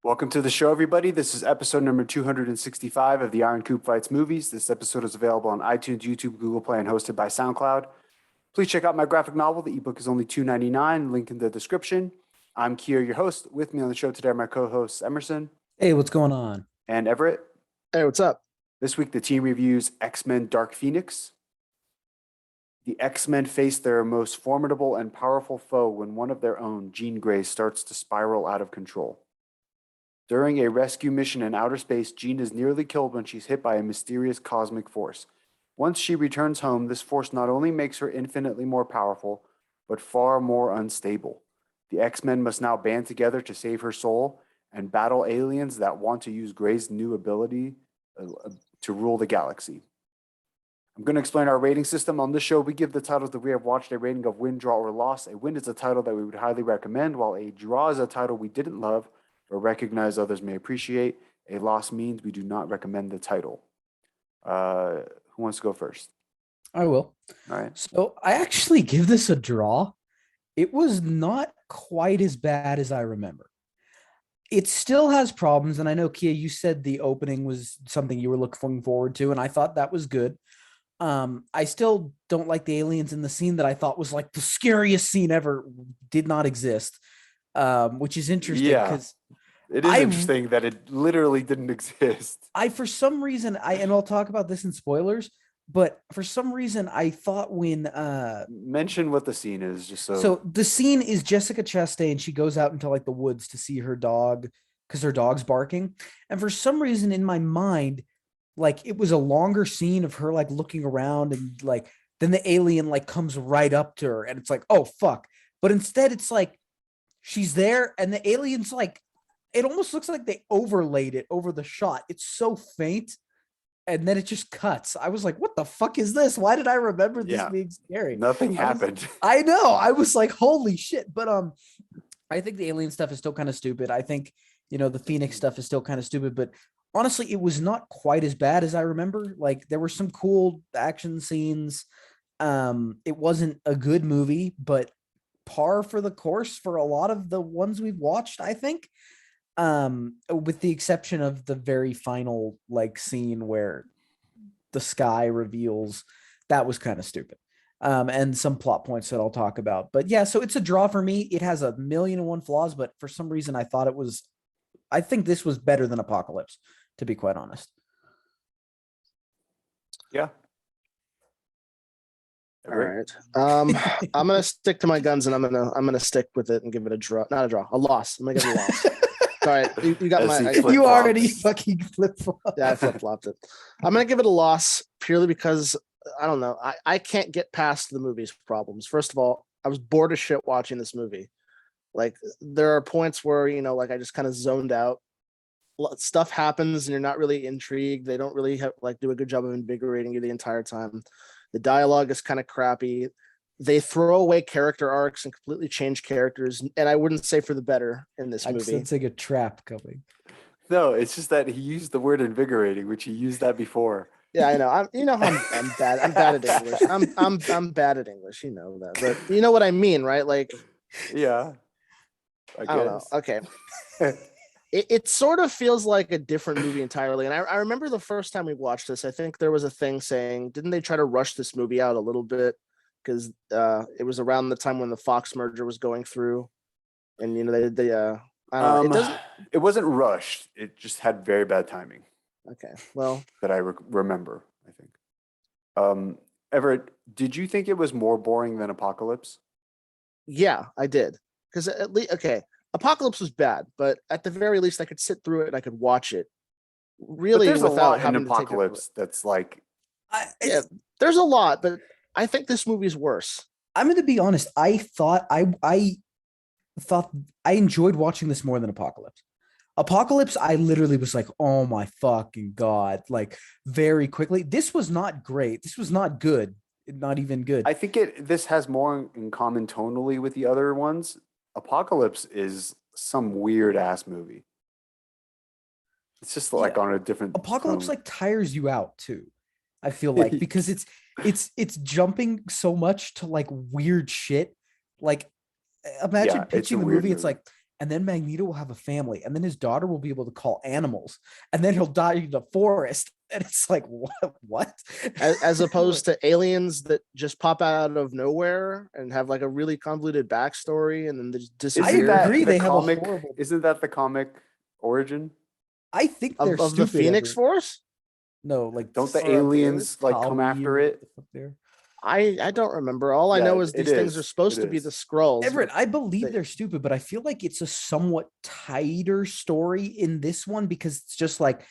Welcome to the show, everybody. This is episode number 265 of the Iron Coop Fights movies. This episode is available on iTunes, YouTube, Google Play, and hosted by SoundCloud. Please check out my graphic novel. The ebook is only $2.99. Link in the description. I'm Kier, your host. With me on the show today are my co-hosts Emerson. Hey, what's going on? And Everett. Hey, what's up? This week, the team reviews X-Men Dark Phoenix. The X-Men face their most formidable and powerful foe when one of their own, Jean Grey, starts to spiral out of control. During a rescue mission in outer space, Jean is nearly killed when she's hit by a mysterious cosmic force. Once she returns home, this force not only makes her infinitely more powerful, but far more unstable. The X-Men must now band together to save her soul and battle aliens that want to use Grey's new ability to rule the galaxy. I'm going to explain our rating system. On this show, we give the titles that we have watched a rating of win, draw, or loss. A win is a title that we would highly recommend, while a draw is a title we didn't love or recognize others may appreciate. A loss means we do not recommend the title. Who wants to go first? I will. All right. So I actually give this a draw. It was not quite as bad as I remember. It still has problems, and I know, Kia, you said the opening was something you were looking forward to, and I thought that was good. I still don't like the aliens in the scene that I thought was like the scariest scene ever did not exist, which is interesting because it is interesting that it literally didn't exist. For some reason, and I'll talk about this in spoilers, but for some reason I thought when mention what the scene is, just so the scene is Jessica Chastain. She goes out into like the woods to see her dog because her dog's barking, and for some reason in my mind, like it was a longer scene of her like looking around, and like then the alien like comes right up to her, and it's like, oh fuck. But instead it's like she's there and the alien's like, it almost looks like they overlaid it over the shot. It's so faint, and then it just cuts. I was like, what the fuck is this? Why did I remember this being scary? Nothing happened. I know. I was like, holy shit. But I think the alien stuff is still kind of stupid. I think, the Phoenix stuff is still kind of stupid, but honestly, it was not quite as bad as I remember. Like there were some cool action scenes. It wasn't a good movie, but par for the course for a lot of the ones we've watched, I think. With the exception of the very final like scene where the sky reveals, that was kind of stupid. And some plot points that I'll talk about. But yeah, so it's a draw for me. It has 1,000,001 flaws, but for some reason I think this was better than Apocalypse, to be quite honest. Yeah. All right. I'm gonna stick to my guns, and I'm gonna stick with it and give it a draw. Not a draw, a loss. I'm gonna give it a loss. All right, you got my. You already fucking flip flopped. Yeah, I flip flopped it. I'm gonna give it a loss purely because I don't know. I can't get past the movie's problems. First of all, I was bored as shit watching this movie. Like there are points where like I just kind of zoned out. Stuff happens and you're not really intrigued. They don't really do a good job of invigorating you the entire time. The dialogue is kind of crappy. They throw away character arcs and completely change characters, and I wouldn't say for the better in this movie. I'm sensing a trap coming. No, it's just that he used the word invigorating, which he used that before. Yeah, I know. I'm bad. I'm bad at English. I'm bad at English. You know that, but you know what I mean, right? Like, yeah. I don't know. Okay. It sort of feels like a different movie entirely. And I remember the first time we watched this, I think there was a thing saying, didn't they try to rush this movie out a little bit? Because it was around the time when the Fox merger was going through. And, they I don't know. It wasn't rushed. It just had very bad timing. Okay, well. That I remember, I think. Everett, did you think it was more boring than Apocalypse? Yeah, I did. Because at least, okay. Apocalypse was bad, but at the very least, I could sit through it and I could watch it. Really, there's without a lot having in Apocalypse that's like, there's a lot, but I think this movie's worse. I'm going to be honest. I thought I enjoyed watching this more than Apocalypse. Apocalypse, I literally was like, oh my fucking God, like very quickly. This was not great. This was not good. Not even good. I think this has more in common tonally with the other ones. Apocalypse is some weird ass movie. It's just like on a different Apocalypse tone. like tires you out too. I feel like because it's jumping so much to like weird shit. Like imagine pitching the movie. It's like and then Magneto will have a family, and then his daughter will be able to call animals, and then he'll die in the forest. And it's like, what? As opposed to aliens that just pop out of nowhere and have like a really convoluted backstory and then they just I disappear. agree, the they have a comic? horrible- Isn't that the comic origin? I think they're Of the stupid. Phoenix Force? No, like Don't the Or of the aliens like come Kali after or it? what the fuck they're- I don't remember. All I Yeah, know is it these things are is. supposed It to be is. the Skrulls. Everett, but I believe they- they're stupid, but I feel like it's a somewhat tighter story in this one because it's just like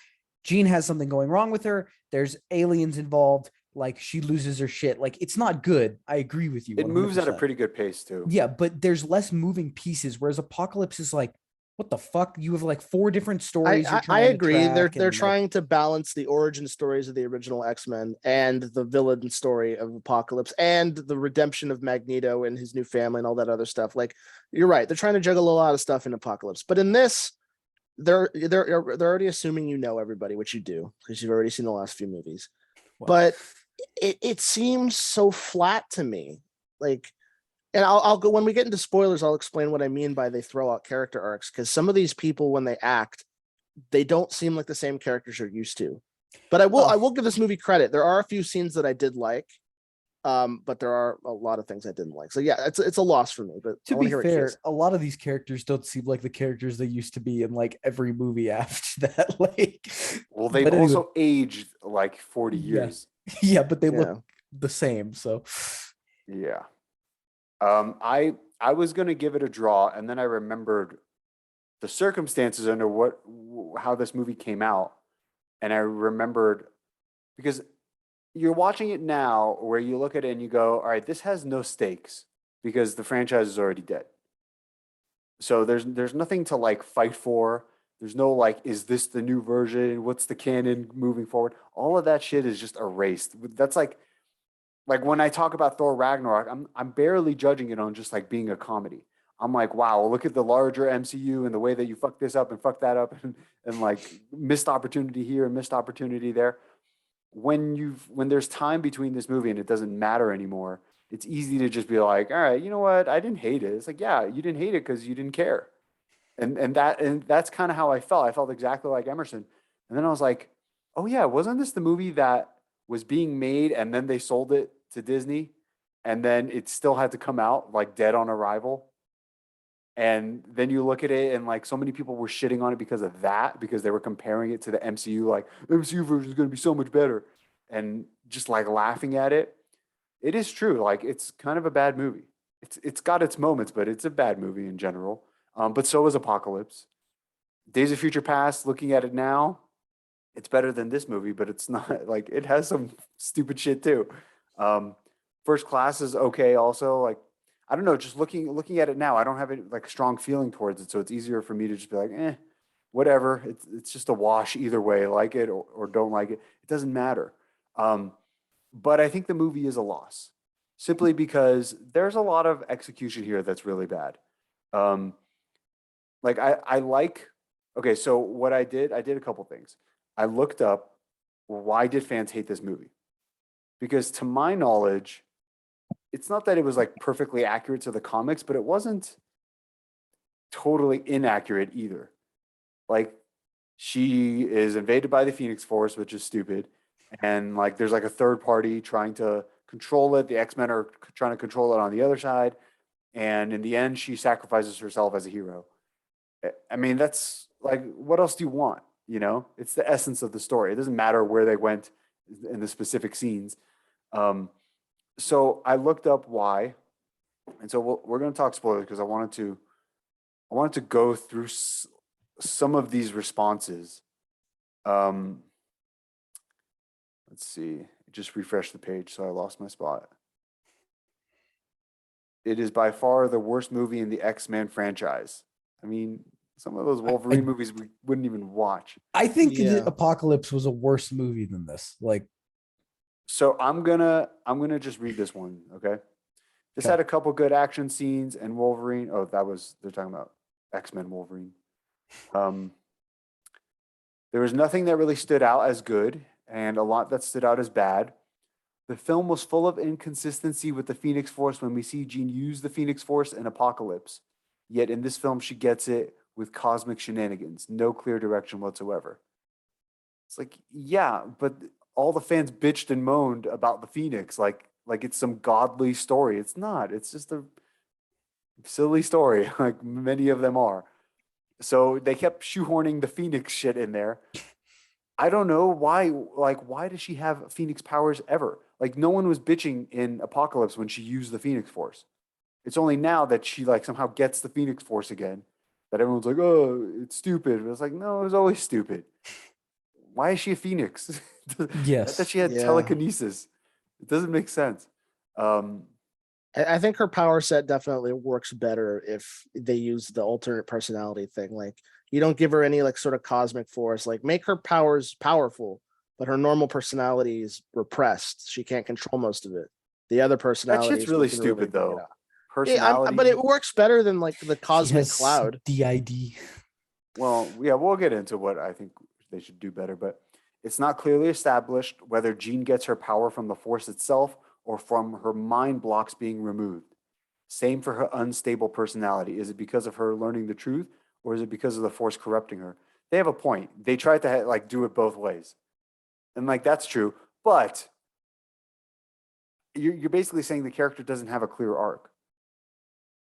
Jean has something going wrong with her. There's aliens involved. Like she loses her shit. Like it's not good. I agree with you. It moves at a 100%. pretty good pace too. Yeah, but there's less moving pieces. Whereas Apocalypse is like, what the fuck? You have like 4 different stories. You're I trying to agree. They're track and, like, trying to balance the origin stories of the original X-Men and the villain story of Apocalypse and the redemption of Magneto and his new family and all that other stuff. Like you're right. They're trying to juggle a lot of stuff in Apocalypse. But in this, they're already assuming you know everybody, which you do, because you've already seen the last few movies. Well, But it seems so flat to me. Like, and I'll go when we get into spoilers, I'll explain what I mean by they throw out character arcs, because some of these people, when they act, they don't seem like the same characters you're used to. But I will give this movie credit. There are a few scenes that I did like, but there are a lot of things I didn't like. So yeah, it's a loss for me. But I to wanna be hear what Keith fair, said. a lot of these characters don't seem like the characters they used to be in like every movie after that. Like, Well, they've but anyway, also aged like 40 Yeah. years. yeah, but they Yeah. look the same. So Yeah. I was gonna give it a draw, and then I remembered the circumstances under how this movie came out, and I remembered because you're watching it now, where you look at it and you go, "All right, this has no stakes because the franchise is already dead." So there's nothing to like fight for. There's no like, is this the new version? What's the canon moving forward? All of that shit is just erased. That's like when I talk about Thor Ragnarok, I'm barely judging it on just like being a comedy. I'm like, wow, look at the larger MCU and the way that you fuck this up and fuck that up and like missed opportunity here and missed opportunity there. When there's time between this movie and it doesn't matter anymore, it's easy to just be like, all right, you know what? I didn't hate it. It's like, yeah, you didn't hate it because you didn't care. And that's kind of how I felt. I felt exactly like Emerson. And then I was like, oh yeah, wasn't this the movie that was being made and then they sold it to Disney and then it still had to come out like dead on arrival? And then you look at it and like so many people were shitting on it because of that, because they were comparing it to the MCU, like the MCU version is going to be so much better, and just like laughing at it. It is true. Like it's kind of a bad movie. It's got its moments, but it's a bad movie in general. But so is Apocalypse. Days of Future Past, looking at it now, it's better than this movie, but it's not like it has some stupid shit too. First Class is okay also. Like I don't know, just looking at it now, I don't have like a strong feeling towards it, so it's easier for me to just be like, whatever. It's just a wash either way, like it or don't like it. It doesn't matter. But I think the movie is a loss simply because there's a lot of execution here that's really bad. Like I like, okay, so what I did a couple things. I looked up why did fans hate this movie? Because to my knowledge, it's not that it was like perfectly accurate to the comics, but it wasn't totally inaccurate either. Like she is invaded by the Phoenix Force, which is stupid. And like there's like a third party trying to control it. The X-Men are trying to control it on the other side. And in the end, she sacrifices herself as a hero. I mean, that's like, what else do you want? You know, it's the essence of the story. It doesn't matter where they went in the specific scenes. So I looked up why, and so we're going to talk spoilers because I wanted to go through some of these responses. Let's see, just refresh the page, so I lost my spot. It is by far the worst movie in the X-Men franchise. I mean, some of those Wolverine movies we wouldn't even watch. I think Yeah. Apocalypse was a worse movie than this. Like, So I'm gonna just read this one, okay? This Okay. had a couple good action scenes and Wolverine. Oh, they're talking about X-Men Wolverine. There was nothing that really stood out as good, and a lot that stood out as bad. The film was full of inconsistency with the Phoenix Force when we see Jean use the Phoenix Force in Apocalypse. Yet in this film, she gets it with cosmic shenanigans, no clear direction whatsoever. It's like, yeah, but all the fans bitched and moaned about the Phoenix like it's some godly story. It's not. It's just a silly story, like many of them are. So they kept shoehorning the Phoenix shit in there. I don't know why. Like, why does she have Phoenix powers ever? Like, no one was bitching in Apocalypse when she used the Phoenix Force. It's only now that she like somehow gets the Phoenix Force again that everyone's like, oh, it's stupid. But it's like, no, it was always stupid. Why is she a Phoenix? I thought Yes. she had Yeah. telekinesis. It doesn't make sense. I think her power set definitely works better if they use the alternate personality thing. Like, you don't give her any like sort of cosmic force. Like, make her powers powerful, but her normal personality is repressed. She can't control most of it. The other That personalities shit's really can stupid bring it though. out. Yeah, Personality. but it works better than like the She cosmic has cloud. DID. Well, yeah, we'll get into what I think they should do better, but it's not clearly established whether Jean gets her power from the Force itself or from her mind blocks being removed. Same for her unstable personality. Is it because of her learning the truth, or is it because of the Force corrupting her? They have a point. They tried to like do it both ways, and like that's true. But you're basically saying the character doesn't have a clear arc.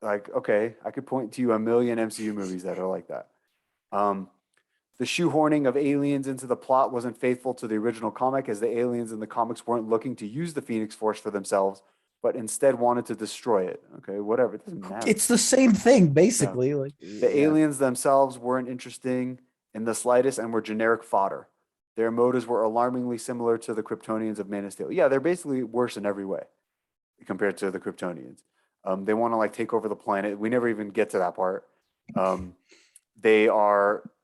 Like, okay, I could point to you a million MCU movies that are like that. Um, the shoehorning of aliens into the plot wasn't faithful to the original comic, as the aliens in the comics weren't looking to use the Phoenix Force for themselves, but instead wanted to destroy it. Okay, whatever, it doesn't matter. It's the same thing, basically. Like, The aliens themselves weren't interesting in the slightest and were generic fodder. Their motives were alarmingly similar to the Kryptonians of Man of Steel. Yeah, they're basically worse in every way compared to the Kryptonians. They want to like take over the planet. We never even get to that part.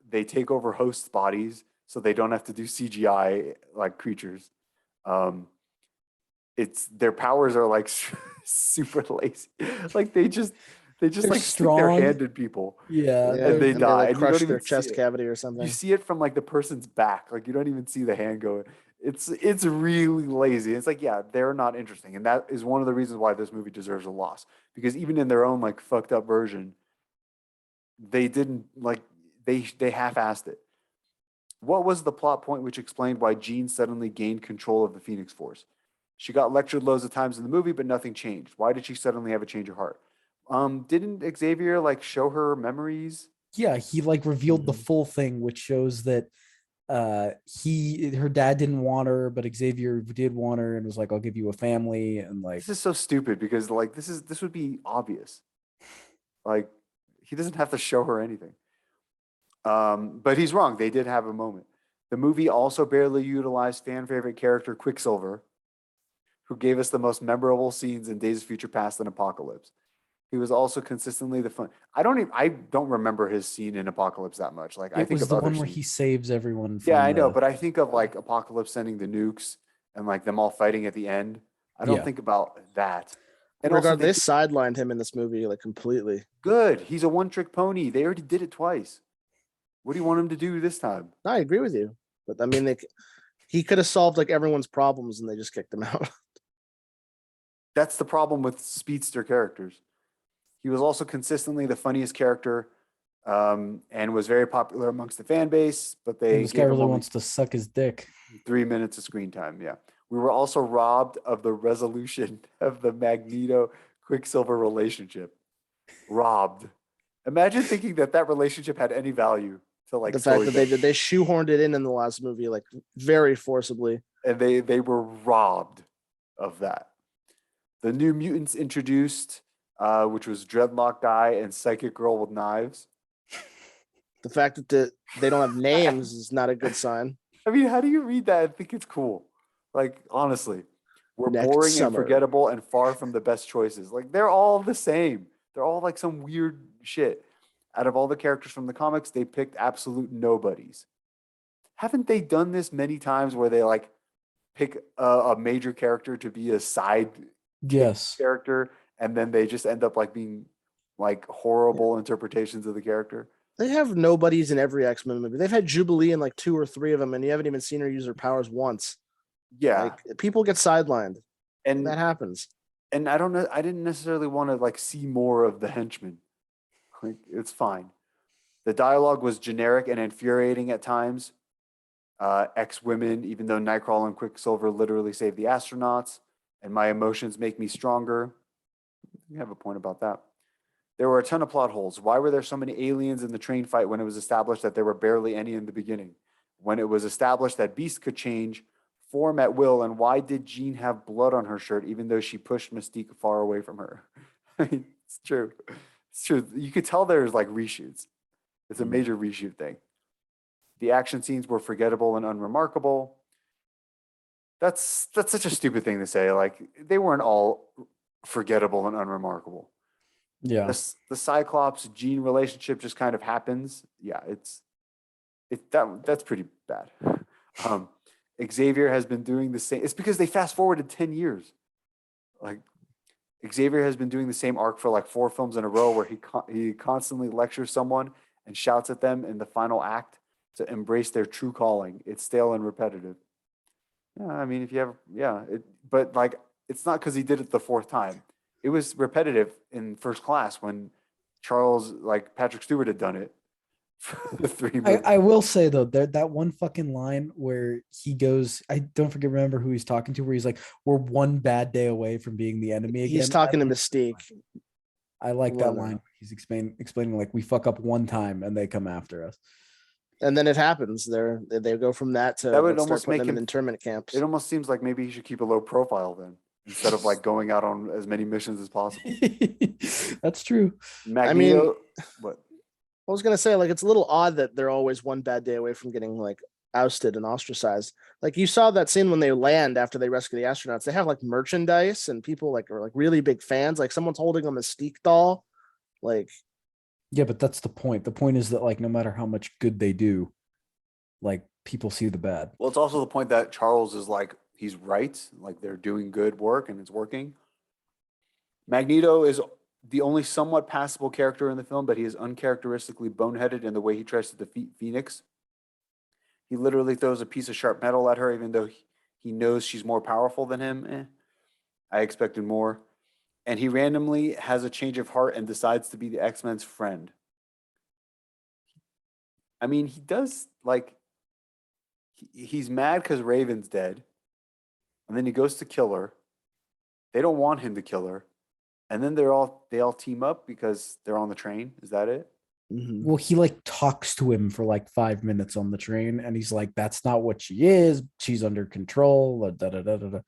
They take over hosts' bodies so they don't have to do CGI like creatures. It's their powers are like super lazy. Like they just they're like stick their strong. hand in people Yeah. Yeah, and they and die like and you don't crush even their see chest it. cavity or You something. see it from like the person's back. Like you don't even see the hand going. It's really lazy. It's like, yeah, they're not interesting. And that is one of the reasons why this movie deserves a loss. Because even in their own like fucked up version, they didn't like they half-assed it. What was the plot point which explained why Jean suddenly gained control of the Phoenix Force? She got lectured loads of times in the movie, but nothing changed. Why did she suddenly have a change of heart? Didn't Xavier like show her memories? Yeah, he like revealed the Mhm. full thing, which shows that her dad didn't want her, but Xavier did want her and was like, I'll give you a family. And like, This is so stupid because like this would be obvious. Like he doesn't have to show her anything. But he's wrong. They did have a moment. The movie also barely utilized fan favorite character Quicksilver, who gave us the most memorable scenes in Days of Future Past and Apocalypse. He was also consistently the fun. I don't remember his scene in Apocalypse that much. Like I it think was of the other one where scenes. he saves everyone Yeah, from I know, the but I think of like Apocalypse sending the nukes and like them all fighting at the end. I don't yeah. think about that. And also, Regard, they sidelined him in this movie like completely. good. He's a one-trick pony. They already did it twice. What do you want him to do this time? No, I agree with you, but I mean, he could have solved like everyone's problems, and they just kicked him out. That's the problem with speedster characters. He was also consistently the funniest character, and was very popular amongst the fan base. But And they this guy gave him really only wants to suck his dick. 3 minutes of screen time. Yeah, we were also robbed of the resolution of the Magneto Quicksilver relationship. Robbed. Imagine thinking that that relationship had any value to like The fact that storytelling, they shoehorned it in the last movie like very forcibly. and they were robbed of that. The New Mutants introduced, which was Dreadlock Guy and Psychic Girl with knives. The fact that they don't have names is not a good sign. I mean, how do you read that and think it's cool? Like, honestly, we're Next boring and summer. forgettable and far from the best choices. Like, they're all the same. They're all like some weird shit. Out of all the characters from the comics, they picked absolute nobodies. Haven't they done this many times where they like pick a major character to be a side Yes. character and then they just end up like being like horrible interpretations of the character? They have nobodies in every X-Men movie. They've had Jubilee in like 2 or 3 of them, and you haven't even seen her use her powers once. Yeah. Like, people get sidelined. and That happens. and I don't know, I didn't necessarily want to like see more of the henchmen. Like, it's fine. The dialogue was generic and infuriating at times. Ex-women, even though Nightcrawler and Quicksilver literally save the astronauts, and my emotions make me stronger. You have a point about that. There were a ton of plot holes. Why were there so many aliens in the train fight when it was established that there were barely any in the beginning? When it was established that Beast could change form at will, and why did Jean have blood on her shirt even though she pushed Mystique far away from her? It's true. It's true. You could tell there's like reshoots. It's a major reshoot thing. The action scenes were forgettable and unremarkable. That's such a stupid thing to say. Like, they weren't all forgettable and unremarkable. Yeah. The Cyclops Jean relationship just kind of happens. Yeah, that's pretty bad. Xavier has been doing the same. It's because they fast forwarded 10 years. Like, Xavier has been doing the same arc for like 4 films in a row, where he constantly lectures someone and shouts at them in the final act to embrace their true calling. It's stale and repetitive. Yeah, I mean, if you have, but like, it's not because he did it the 4th time. It was repetitive in First Class when Patrick Stewart had done it for the 3 movies. I will say though, that one fucking line where he goes, I don't remember who he's talking to, where he's like, "We're one bad day away from being the enemy again." He's talking to Mystique. I like that line. He's explaining like, we fuck up one time and they come after us. And then it happens. They go from that to That would let's start almost putting make them in him- internment camps. It almost seems like maybe he should keep a low profile then, instead of like going out on as many missions as possible. That's true. Magneto, what? I was gonna say, like, it's a little odd that they're always one bad day away from getting like ousted and ostracized. Like, you saw that scene when they land after they rescue the astronauts. They have like merchandise and people like are like really big fans. Like, someone's holding a Mystique doll. Like, Yeah, but that's the point. The point is that like, no matter how much good they do, like, people see the bad. Well, it's also the point that Charles is like, he's right. Like, they're doing good work and it's working. Magneto is the only somewhat passable character in the film, but he is uncharacteristically boneheaded in the way he tries to defeat Phoenix. He literally throws a piece of sharp metal at her, even though he knows she's more powerful than him. I expected more. And he randomly has a change of heart and decides to be the X-Men's friend. I mean, he does, like, he's mad because Raven's dead. And then he goes to kill her. They don't want him to kill her. And then they all team up because they're on the train. Is that it? Well, he like talks to him for like 5 minutes on the train, and he's like, "That's not what she is. She's under control." Da, da, da, da, da.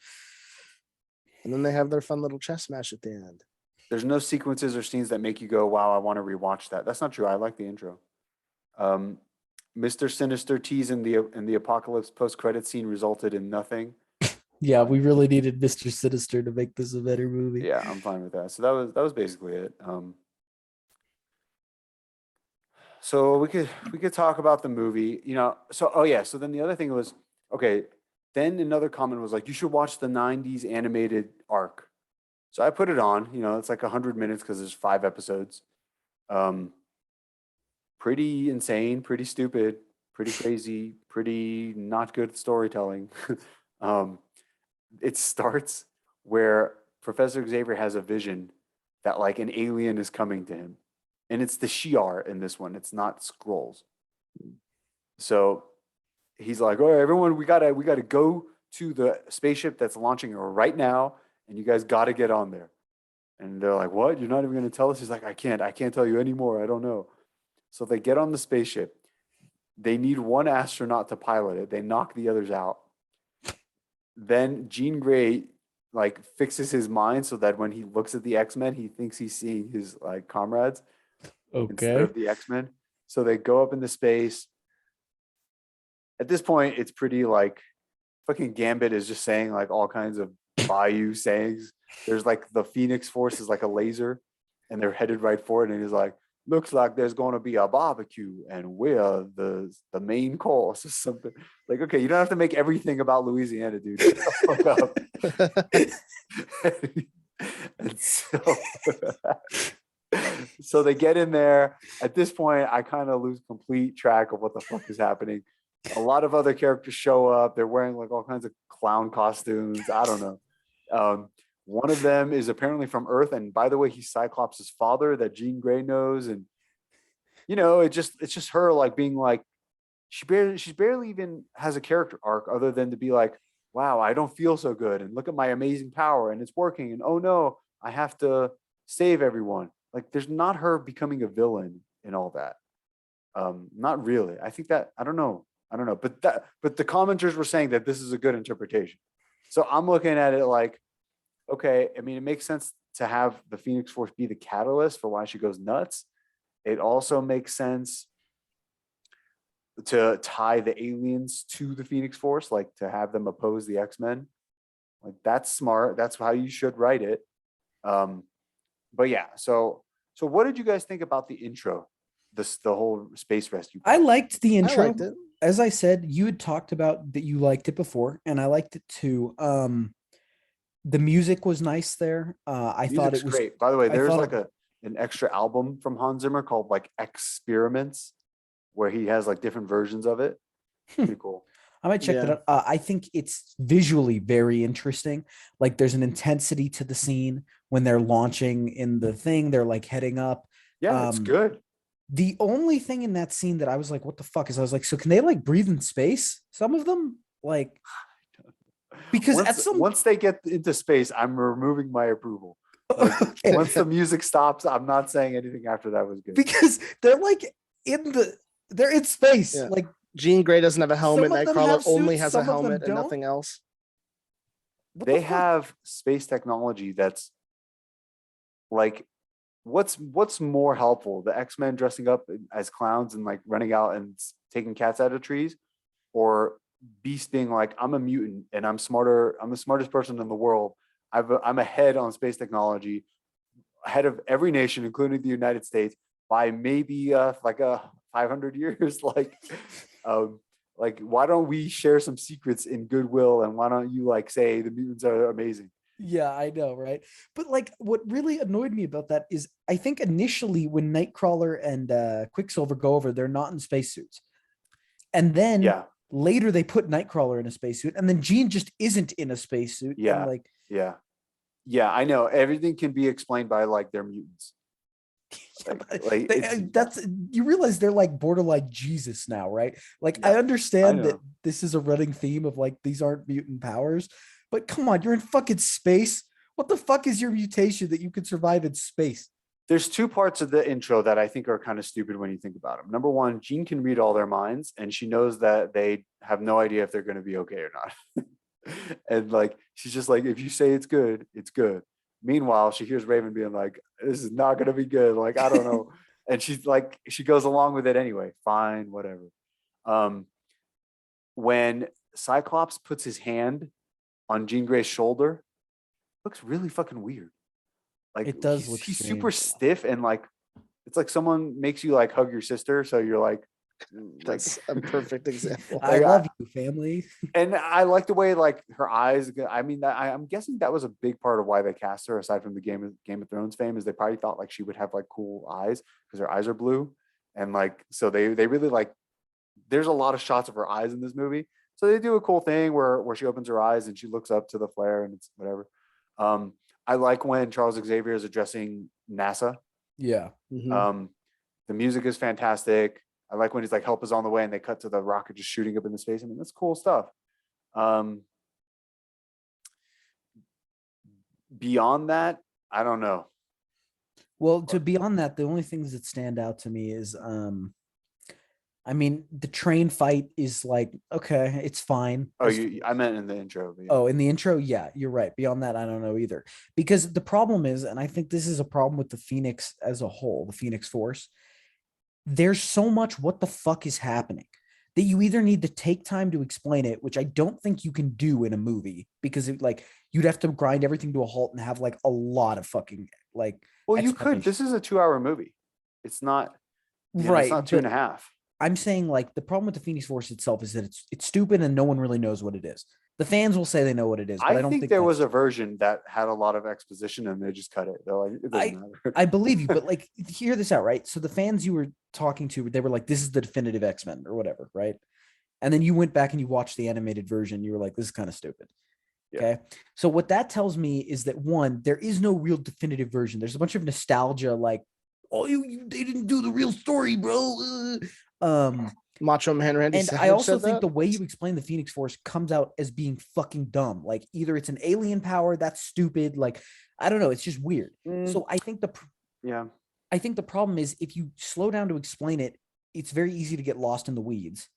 and then they have their fun little chess match at the end. There's no sequences or scenes that make you go, "Wow, I want to rewatch that." That's not true. I like the intro. Mr. Sinister tease in the Apocalypse post-credit scene resulted in nothing. Yeah, we really needed Mr. Sinister to make this a better movie. Yeah, I'm fine with that. So that was basically it. So we could talk about the movie, So then the other thing was, okay, then another comment was like, you should watch the 90s animated arc. So I put it on, it's like 100 minutes because there's 5 episodes. Pretty insane, pretty stupid, pretty crazy, pretty not good storytelling. It starts where Professor Xavier has a vision that like an alien is coming to him. And it's the Shi'ar in this one. It's not Skrulls. So he's like, "Oh, everyone, we gotta go to the spaceship that's launching right now, and you guys gotta get on there." And they're like, "What? You're not even gonna tell us?" He's like, I can't tell you anymore. I don't know. So they get on the spaceship. They need one astronaut to pilot it. They knock the others out. Then Jean Grey like fixes his mind so that when he looks at the X-Men, he thinks he's seeing his like comrades instead Okay. of the X-Men. So they go up into space. At this point, it's pretty like fucking Gambit is just saying like all kinds of Bayou sayings. There's like the Phoenix Force is like a laser and they're headed right for it. And he's like, "Looks like there's going to be a barbecue and we're the main course," or something. Like, okay, you don't have to make everything about Louisiana, dude. Shut the fuck up. And so they get in there. At this point, I kind of lose complete track of what the fuck is happening. A lot of other characters show up. They're wearing like all kinds of clown costumes. I don't know. One of them is apparently from Earth. And by the way, he's Cyclops' father that Jean Grey knows. And it's just her like being like she's barely even has a character arc other than to be like, wow, I don't feel so good, and look at my amazing power, and it's working, and oh no, I have to save everyone. Like, there's not her becoming a villain in all that. Not really. I think that I don't know. But the commenters were saying that this is a good interpretation. So I'm looking at it like, okay, I mean, it makes sense to have the Phoenix Force be the catalyst for why she goes nuts. It also makes sense to tie the aliens to the Phoenix Force, like to have them oppose the X-Men. Like, that's smart. That's how you should write it. But yeah, so what did you guys think about the intro? The whole space rescue I part? liked the I intro. liked it. As I said, you had talked about that you liked it before, and I liked it too. The music was nice there. I thought Music's it was great. By the way, I there's thought like an extra album from Hans Zimmer called like Experiments, where he has like different versions of it. Pretty cool. I might check that Yeah. out. I think it's visually very interesting. Like, there's an intensity to the scene when they're launching in the thing. They're like heading up. Yeah, it's good. The only thing in that scene that I was like, what the fuck is, I was like, so can they like breathe in space? Some of them, like, because at Once they get into space, I'm removing my approval. Like, okay, once the music stops, I'm not saying anything after that was good. because they're like they're in space. Yeah. Like, Jean Grey doesn't have a helmet. Some of them Nightcrawler have only suits, has a some of them helmet and don't. nothing else. what the They fuck? have space technology that's like, what's more helpful, the X-Men dressing up as clowns and like running out and taking cats out of trees, or Beast being like, I'm a mutant and I'm the smartest person in the world, I'm ahead on space technology, ahead of every nation including the United States by maybe like 500 years. Like, why don't we share some secrets in goodwill, and why don't you like say the mutants are amazing? Yeah, I know, right? But like, what really annoyed me about that is, I think initially when Nightcrawler and Quicksilver go over, they're not in spacesuits, and then Yeah. later they put Nightcrawler in a spacesuit, and then Jean just isn't in a spacesuit. Yeah. And like, Yeah, I know. Everything can be explained by like they're mutants. that's, you realize they're like borderline Jesus now, right? Like, I Yeah, understand I that know. this is a running theme of like, these aren't mutant powers, but come on, you're in fucking space. What the fuck is your mutation that you can survive in space? There's two parts of the intro that I think are kind of stupid when you think about them. Number one, Jean can read all their minds, and she knows that they have no idea if they're going to be okay or not. And like, she's just like, if you say it's good, it's good. Meanwhile, she hears Raven being like, this is not going to be good. Like, I don't know. And she's like, she goes along with it anyway. Fine, whatever. When Cyclops puts his hand on Jean Grey's shoulder, it looks really fucking weird. Like, It does look he's strange. super stiff, and like, it's like someone makes you like hug your sister, so you're like, That's a perfect example. I Like, love you, family. and I like the way like her eyes. I mean, I'm guessing that was a big part of why they cast her. Aside from the Game of Thrones fame, is they probably thought like she would have like cool eyes because her eyes are blue, and like, so they really like. There's a lot of shots of her eyes in this movie, so they do a cool thing where she opens her eyes and she looks up to the flare, and it's whatever. I like when Charles Xavier is addressing NASA. Yeah. Mhm. The music is fantastic. I like when he's like, help is on the way, and they cut to the rocket just shooting up into space. I mean, that's cool stuff. Beyond that, I don't know. Well, to be on that, the only things that stand out to me is, I mean, the train fight is like, okay, it's fine. Oh, I meant in the intro. But yeah. Oh, in the intro, yeah, you're right. Beyond that, I don't know either. Because the problem is, and I think this is a problem with the Phoenix as a whole, the Phoenix Force, there's so much what the fuck is happening that you either need to take time to explain it, which I don't think you can do in a movie, because like, you'd have to grind everything to a halt and have like a lot of fucking like. Well, you could. explanation. This is a 2-hour movie. It's not Right. It's not two and a but half. I'm saying like, the problem with the Phoenix Force itself is that it's stupid and no one really knows what it is. The fans will say they know what it is, but I don't think there that's was a true. version that had a lot of exposition and they just cut it. They're like, it doesn't matter. I believe you, but like, hear this out, right? So the fans you were talking to, they were like, this is the definitive X-Men or whatever, right? And then you went back and you watched the animated version. You were like, this is kind of stupid. Yeah. Okay. So what that tells me is that, one, there is no real definitive version. There's a bunch of nostalgia, like oh, they didn't do the real story, bro. Macho Man Randy And Savage I also said think that. the way you explain the Phoenix Force comes out as being fucking dumb. Like either it's an alien power that's stupid, like I don't know, it's just weird. So Yeah. I think the problem is if you slow down to explain it, it's very easy to get lost in the weeds.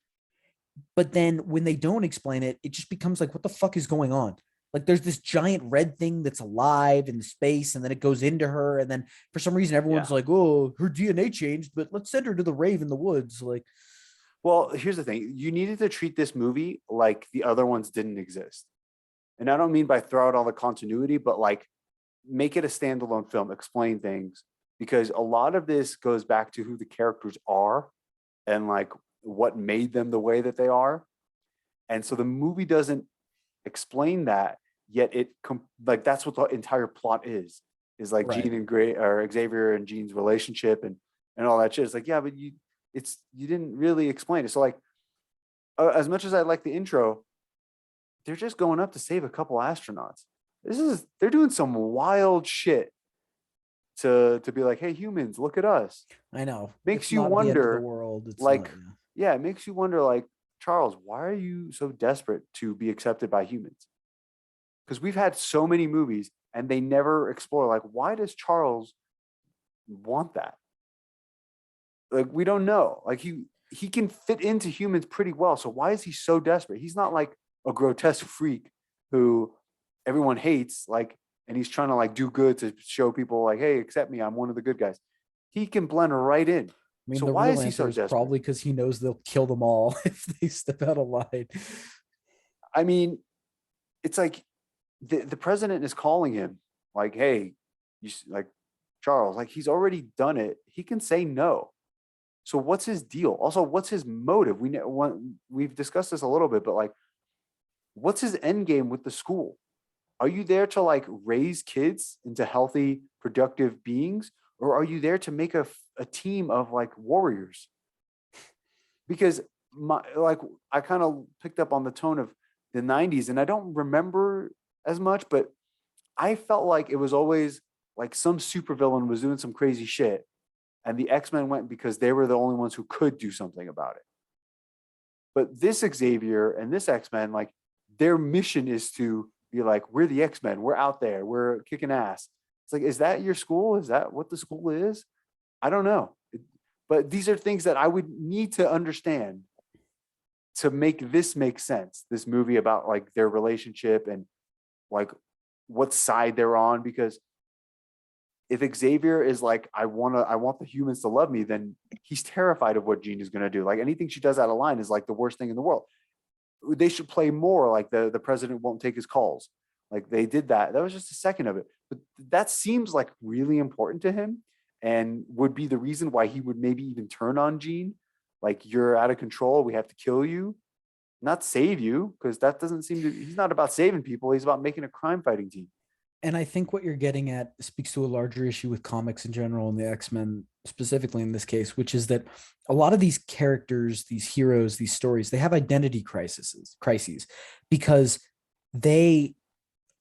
But then when they don't explain it, it just becomes like, what the fuck is going on? Like there's this giant red thing that's alive in space, and then it goes into her, and then for some reason everyone's like, oh, her DNA changed, but let's send her to the rave in the woods. Like, Well, here's the thing. You needed to treat this movie like the other ones didn't exist. And I don't mean by throw out all the continuity, but like make it a standalone film, explain things, because a lot of this goes back to who the characters are and like what made them the way that they are. And so the movie doesn't explain that, yet like that's what the entire plot is like right. Jean and Gray or Xavier and Jean's relationship and all that shit. It's like, yeah, but you didn't really explain it. So like, as much as I like the intro, they're just going up to save a couple astronauts. They're doing some wild shit to be like, hey, humans, look at us. I know. Makes It's you not the end of wonder, the world. It's like, not, yeah, it makes you wonder, like, Charles, why are you so desperate to be accepted by humans? Because we've had so many movies and they never explore, like, why does Charles want that? Like, we don't know. Like, he can fit into humans pretty well. So why is he so desperate? He's not like a grotesque freak who everyone hates, like, and he's trying to like do good to show people like, hey, accept me, I'm one of the good guys. He can blend right in. I mean, so the why real is he so answer is desperate? probably because he knows they'll kill them all if they step out of line. I mean, it's like the president is calling him like, hey, like, Charles, like, he's already done it. He can say no. So what's his deal? Also, what's his motive? We've discussed this a little bit, but like, what's his end game with the school? Are you there to like raise kids into healthy, productive beings? Or are you there to make a team of like warriors? Because I kind of picked up on the tone of the 90s, and I don't remember as much, but I felt like it was always like some supervillain was doing some crazy shit, and the X-Men went because they were the only ones who could do something about it. But this Xavier and this X-Men, like, their mission is to be like, we're the X-Men, we're out there, we're kicking ass. It's like, is that your school? Is that what the school is? I don't know. But these are things that I would need to understand to make this make sense. This movie about like their relationship and like what side they're on. Because if Xavier is like, I want the humans to love me, then he's terrified of what Jean is going to do. Like anything she does out of line is like the worst thing in the world. They should play more like the president won't take his calls. Like they did that. That was just a second of it. But that seems like really important to him and would be the reason why he would maybe even turn on Jean. Like, you're out of control. We have to kill you, not save you, because that doesn't seem to, he's not about saving people. He's about making a crime fighting team. And I think what you're getting at speaks to a larger issue with comics in general and the X-Men specifically in this case, which is that a lot of these characters, these heroes, these stories, they have identity crises because they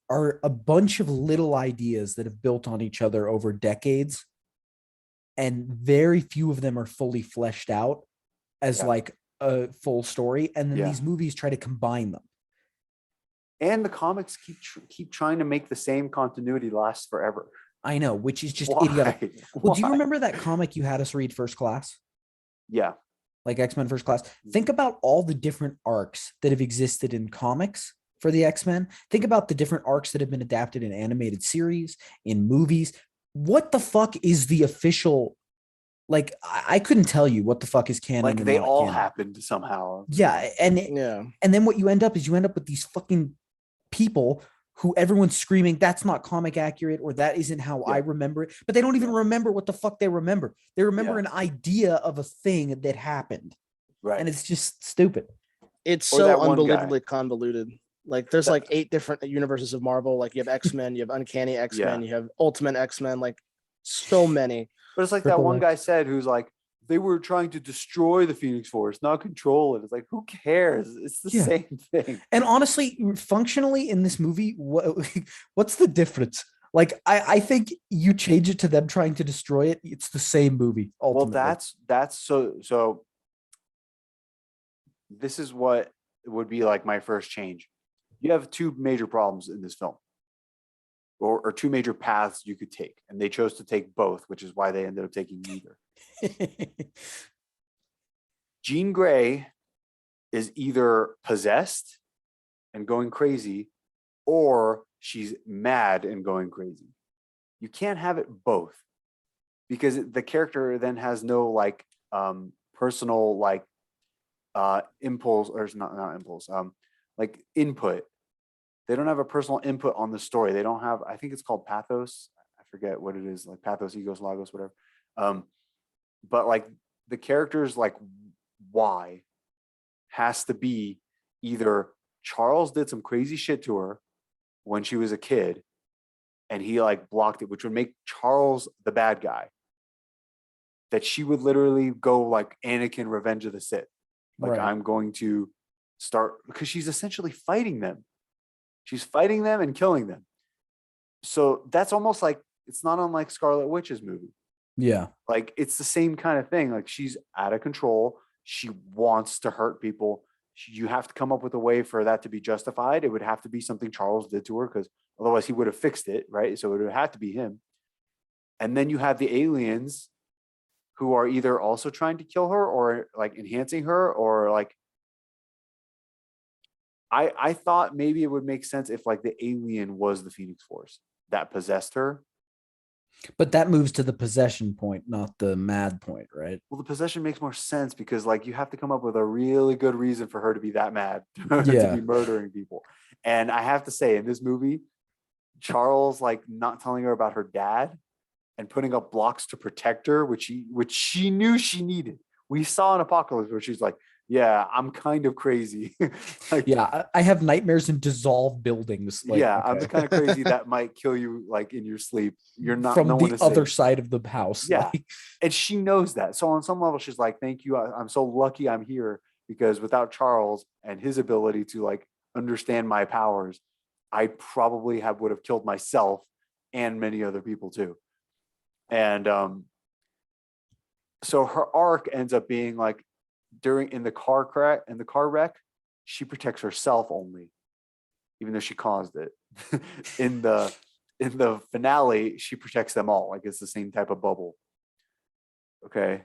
are a bunch of little ideas that have built on each other over decades. And very few of them are fully fleshed out as like a full story. And then these movies try to combine them. And the comics keep trying to make the same continuity last forever. I know, which is just Why? idiotic. Well, do you remember that comic you had us read, First Class? Yeah. Like X-Men First Class. Think about all the different arcs that have existed in comics for the X-Men. Think about the different arcs that have been adapted in animated series, in movies. What the fuck is the official? Like, I couldn't tell you what the fuck is canon. Like, they all happened somehow. Yeah. And then what you end up with these fucking people who everyone's screaming, that's not comic accurate, or that isn't how I remember it. But they don't even remember what the fuck they remember. They remember an idea of a thing that happened. Right. And it's just stupid. It's so unbelievably convoluted. Like, there's like 8 different universes of Marvel. Like, you have X-Men, you have Uncanny X-Men, you have Ultimate X-Men, like so many. But it's like that one guy said, who's like, they were trying to destroy the Phoenix Force, not control it. It's like, who cares? It's the same thing. And honestly, functionally in this movie, what's the difference? Like I think you change it to them trying to destroy it, it's the same movie Well, ultimately. that's so this is what would be like my first change. You have two major problems in this film, or two major paths you could take, and they chose to take both, which is why they ended up taking neither. Jean Grey is either possessed and going crazy, or she's mad and going crazy. You can't have it both, because the character then has no like personal like impulse, or it's not impulse, like input. They don't have a personal input on the story. They don't have, I think it's called pathos. I forget what it is, like pathos, egos, logos, whatever. But like the characters like why has to be either Charles did some crazy shit to her when she was a kid and he like blocked it, which would make Charles the bad guy. That she would literally go like Anakin Revenge of the Sith. Like, Right. I'm going to start, because she's essentially fighting them. She's fighting them and killing them. So that's almost like, it's not unlike Scarlet Witch's movie. Yeah. Like, it's the same kind of thing. Like, she's out of control. She wants to hurt people. You have to come up with a way for that to be justified. It would have to be something Charles did to her, because otherwise he would have fixed it, right? So it would have to be him. And then you have the aliens who are either also trying to kill her or like enhancing her, or like, I thought maybe it would make sense if like the alien was the Phoenix Force that possessed her. But that moves to the possession point, not the mad point, right? Well, the possession makes more sense because like you have to come up with a really good reason for her to be that mad, to Yeah. be murdering people. And I have to say, in this movie, Charles like not telling her about her dad and putting up blocks to protect her, which she knew she needed. We saw in Apocalypse where she's like, yeah, I'm kind of crazy. Like, Yeah, I have nightmares and dissolve buildings. Like, yeah, I'm the okay. kind of crazy that might kill you like in your sleep. You're not, From no one the is other safe. side of the house. Yeah. Like, And she knows that. So on some level, she's like, thank you. I'm so lucky I'm here, because without Charles and his ability to like understand my powers, I probably would have killed myself and many other people too. And so her arc ends up being like, in the car wreck, she protects herself only, even though she caused it. in the finale, she protects them all. Like, it's the same type of bubble. Okay.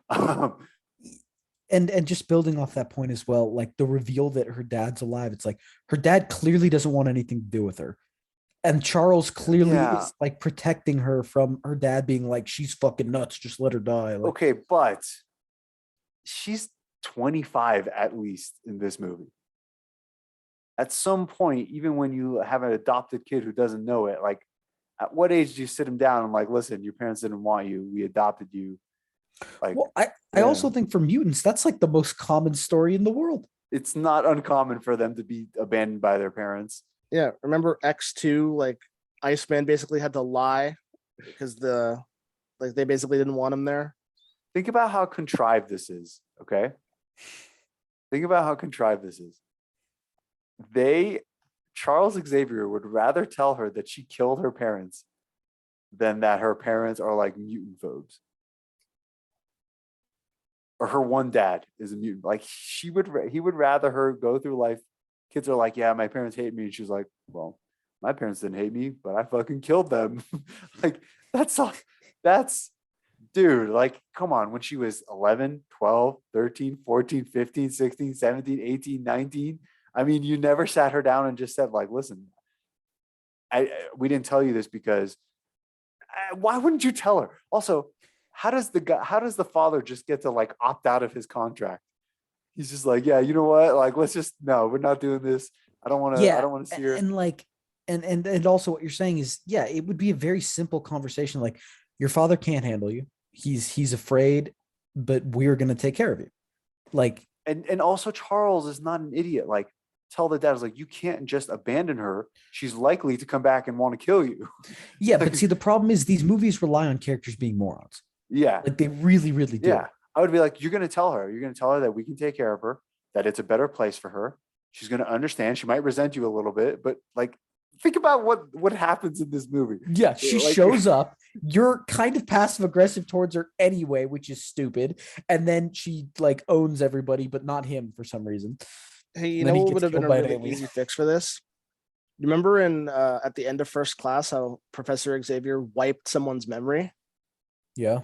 um, and just building off that point as well, like the reveal that her dad's alive, it's like her dad clearly doesn't want anything to do with her. And Charles clearly Yeah. is like protecting her from her dad being like, she's fucking nuts, just let her die. Like, okay, but she's 25 at least in this movie. At some point, even when you have an adopted kid who doesn't know it, like, at what age do you sit him down and like, listen, your parents didn't want you, we adopted you? Like, well, I also think for mutants, that's like the most common story in the world. it's not uncommon for them to be abandoned by their parents. Yeah, remember X2? Like Iceman basically had to lie because they basically didn't want him there. Think about how contrived this is, okay? Think about how contrived this is. Charles Xavier would rather tell her that she killed her parents than that her parents are like mutant phobes. Or her one dad is a mutant. Like, he would rather her go through life. Kids are like, yeah, my parents hate me. And she's like, well, my parents didn't hate me, but I fucking killed them. Like, that's, dude, like, come on. When she was 11, 12, 13, 14, 15, 16, 17, 18, 19. I mean, you never sat her down and just said like, listen, we didn't tell you this because why wouldn't you tell her? Also, how does the father just get to like opt out of his contract? He's just like, yeah, you know what? Like, no, we're not doing this. I don't want to see her. And like, and also what you're saying is, yeah, it would be a very simple conversation. Like, your father can't handle you. He's afraid, but we're gonna take care of you. Like, and also Charles is not an idiot. Like, tell the dad, is like, you can't just abandon her. She's likely to come back and want to kill you. yeah, but see, the problem is these movies rely on characters being morons. Yeah. Like, they really, really do. Yeah. I would be like, you're going to tell her that we can take care of her, that it's a better place for her. She's going to understand. She might resent you a little bit, but like, think about what happens in this movie. Yeah, she Like- shows up. You're kind of passive aggressive towards her anyway, which is stupid. And then she like owns everybody, but not him for some reason. Hey, you And then know he what gets would have been a killed by an really alien. easy fix for this? You remember in at the end of first class how Professor Xavier wiped someone's memory? Yeah.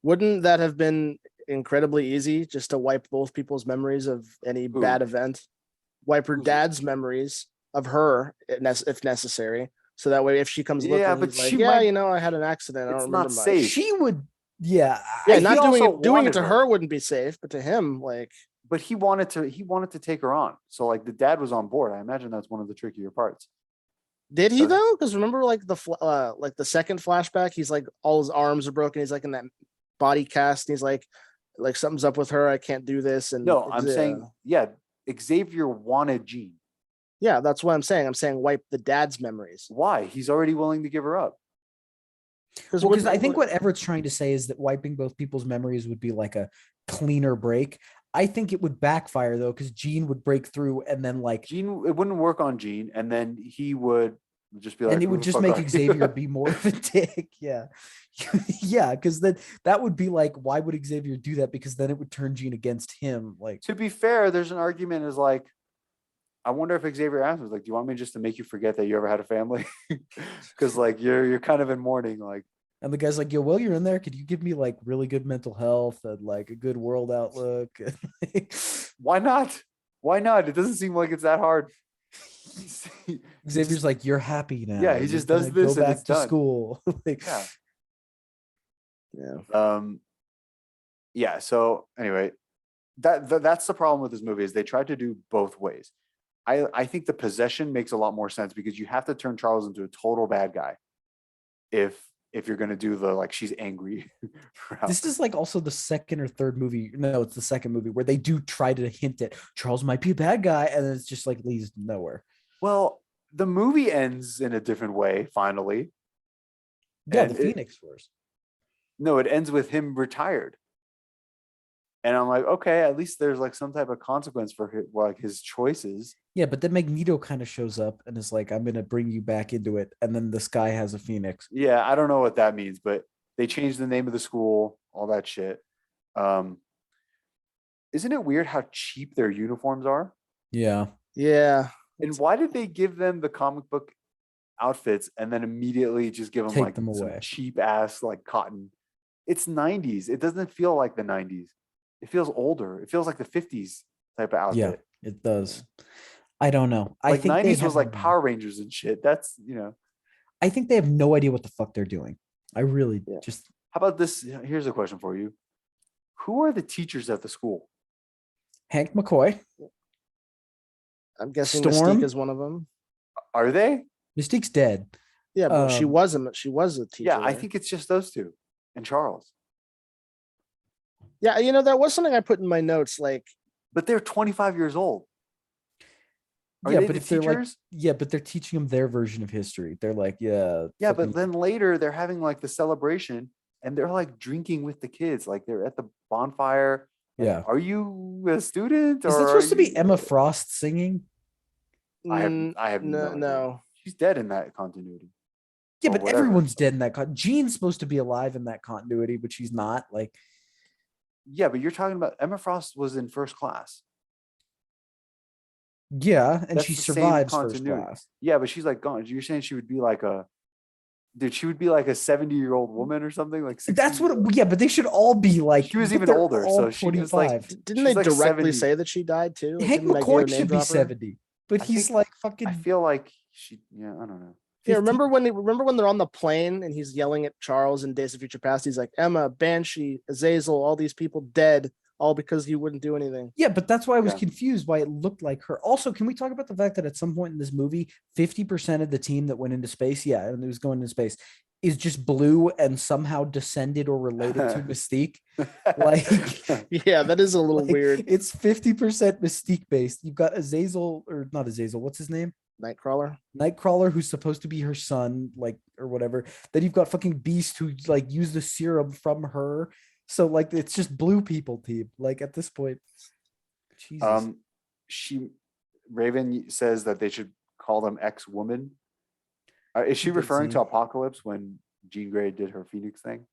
Wouldn't that have been incredibly easy just to wipe both people's memories of any Who? bad event? Wipe her Who's- dad's memories of her if necessary. So that way, if she comes looking, Yeah, but he's like, she yeah, might- you know, I had an accident. I don't It's remember not much. safe. She would, yeah. Yeah, he not doing also it wanted to her. her wouldn't be safe, but to him, like, But he wanted to take her on. So like the dad was on board. I imagine that's one of the trickier parts. did he So- though? Because remember, like the second flashback, he's like all his arms are broken. He's like in that body cast. And he's like something's up with her. I can't do this. And No, I'm saying, yeah, Xavier wanted Jean. yeah, that's what I'm saying. I'm saying wipe the dad's memories. Why? He's already willing to give her up. Because I think what Everett's trying to say is that wiping both people's memories would be like a cleaner break. I think it would backfire though, because Jean would break through and then like, Jean, it wouldn't work on Jean, and then he would just be like, and it "Who would the just fuck make are you?" Xavier be more of a dick. Yeah. Yeah. Because then that would be like, why would Xavier do that? Because then it would turn Jean against him. Like, To be fair, there's an argument is like, I wonder if Xavier asked was like, do you want me just to make you forget that you ever had a family? Because like you're kind of in mourning, like. and the guy's like, yo, while you're in there, could you give me like really good mental health and like a good world outlook? Why not? Why not? It doesn't seem like it's that hard. Xavier's like, you're happy now. Yeah, he You're just does gonna this Go and back it's to done. school. Like, Yeah. yeah. Yeah. So anyway, that's the problem with this movie is they tried to do both ways. I think the possession makes a lot more sense because you have to turn Charles into a total bad guy if you're gonna do the like she's angry route. this is like also the second or third movie. No, it's the second movie where they do try to hint at Charles might be a bad guy, and it's just like leads nowhere. Well, the movie ends in a different way, finally. Yeah, And the Phoenix Force. No, it ends with him retired. And I'm like, okay, at least there's like some type of consequence for his choices. Yeah, but then Magneto kind of shows up and is like, I'm gonna bring you back into it, and then this guy has a Phoenix. Yeah, I don't know what that means, but they changed the name of the school, all that shit. Isn't it weird how cheap their uniforms are? Yeah. Yeah. And why did they give them the comic book outfits and then immediately just give them Take like them some away. cheap ass like cotton? It's 90s. It doesn't feel like the 90s. It feels older. It feels like the 50s type of Yeah, outfit. it does. I don't know. I Like think they 90s was have, like Power Rangers and shit. That's, I think they have no idea what the fuck they're doing. I really Yeah. just how about this? Here's a question for you. Who are the teachers at the school? Hank McCoy, I'm guessing Storm? Mystique is one of them. Are they? Mystique's dead. Yeah, but she Um, was a teacher. Yeah, I there. think it's just those two and Charles. Yeah, that was something I put in my notes. Like, But they're 25 years old. Are Yeah, they but the if they're like, teachers? yeah, but they're teaching them their version of history. They're like, yeah, Yeah, but fucking- then later they're having like the celebration and they're like drinking with the kids. Like they're at the bonfire. Like, Yeah. Are you a student? is or it supposed to are be you- Emma Frost singing? I have no idea. no. She's dead in that continuity. Yeah, Or but whatever. everyone's dead in that. Jean's supposed to be alive in that continuity, but she's not. Like, Yeah, but you're talking about Emma Frost was in First Class. yeah, and That's she the same survives first continuity. class. Yeah, but she's like gone. You're saying she would be like a 70-year-old woman or something? Like 60 That's what. Yeah, but they should all be like. She was but even they're older, all so she was like- 25. Didn't She's they like directly 70. say that she died too? Like, Hank didn't Magneto McCoy name should be drop her? 70, but I he's think- like fucking. I feel like she, yeah, I don't know. Yeah, 50. remember when they're on the plane and he's yelling at Charles in Days of Future Past? He's like, Emma, Banshee, Azazel, all these people dead, all because you wouldn't do anything. Yeah, but that's why I was Yeah. confused why it looked like her. Also, can we talk about the fact that at some point in this movie, 50% of the team that went into space, yeah, and it was going into space, is just blue and somehow descended or related to Mystique? Like- Yeah, that is a little Like, weird. It's 50% Mystique based. You've got Azazel, or not Azazel, what's his name? Nightcrawler. Nightcrawler, who's supposed to be her son, like, or whatever. Then you've got fucking Beast, who like used the serum from her. So like, it's just blue people team. Like at this point, Jesus. Raven says that they should call them X-woman Is she Good referring to scene. Apocalypse when Jean Grey did her Phoenix thing?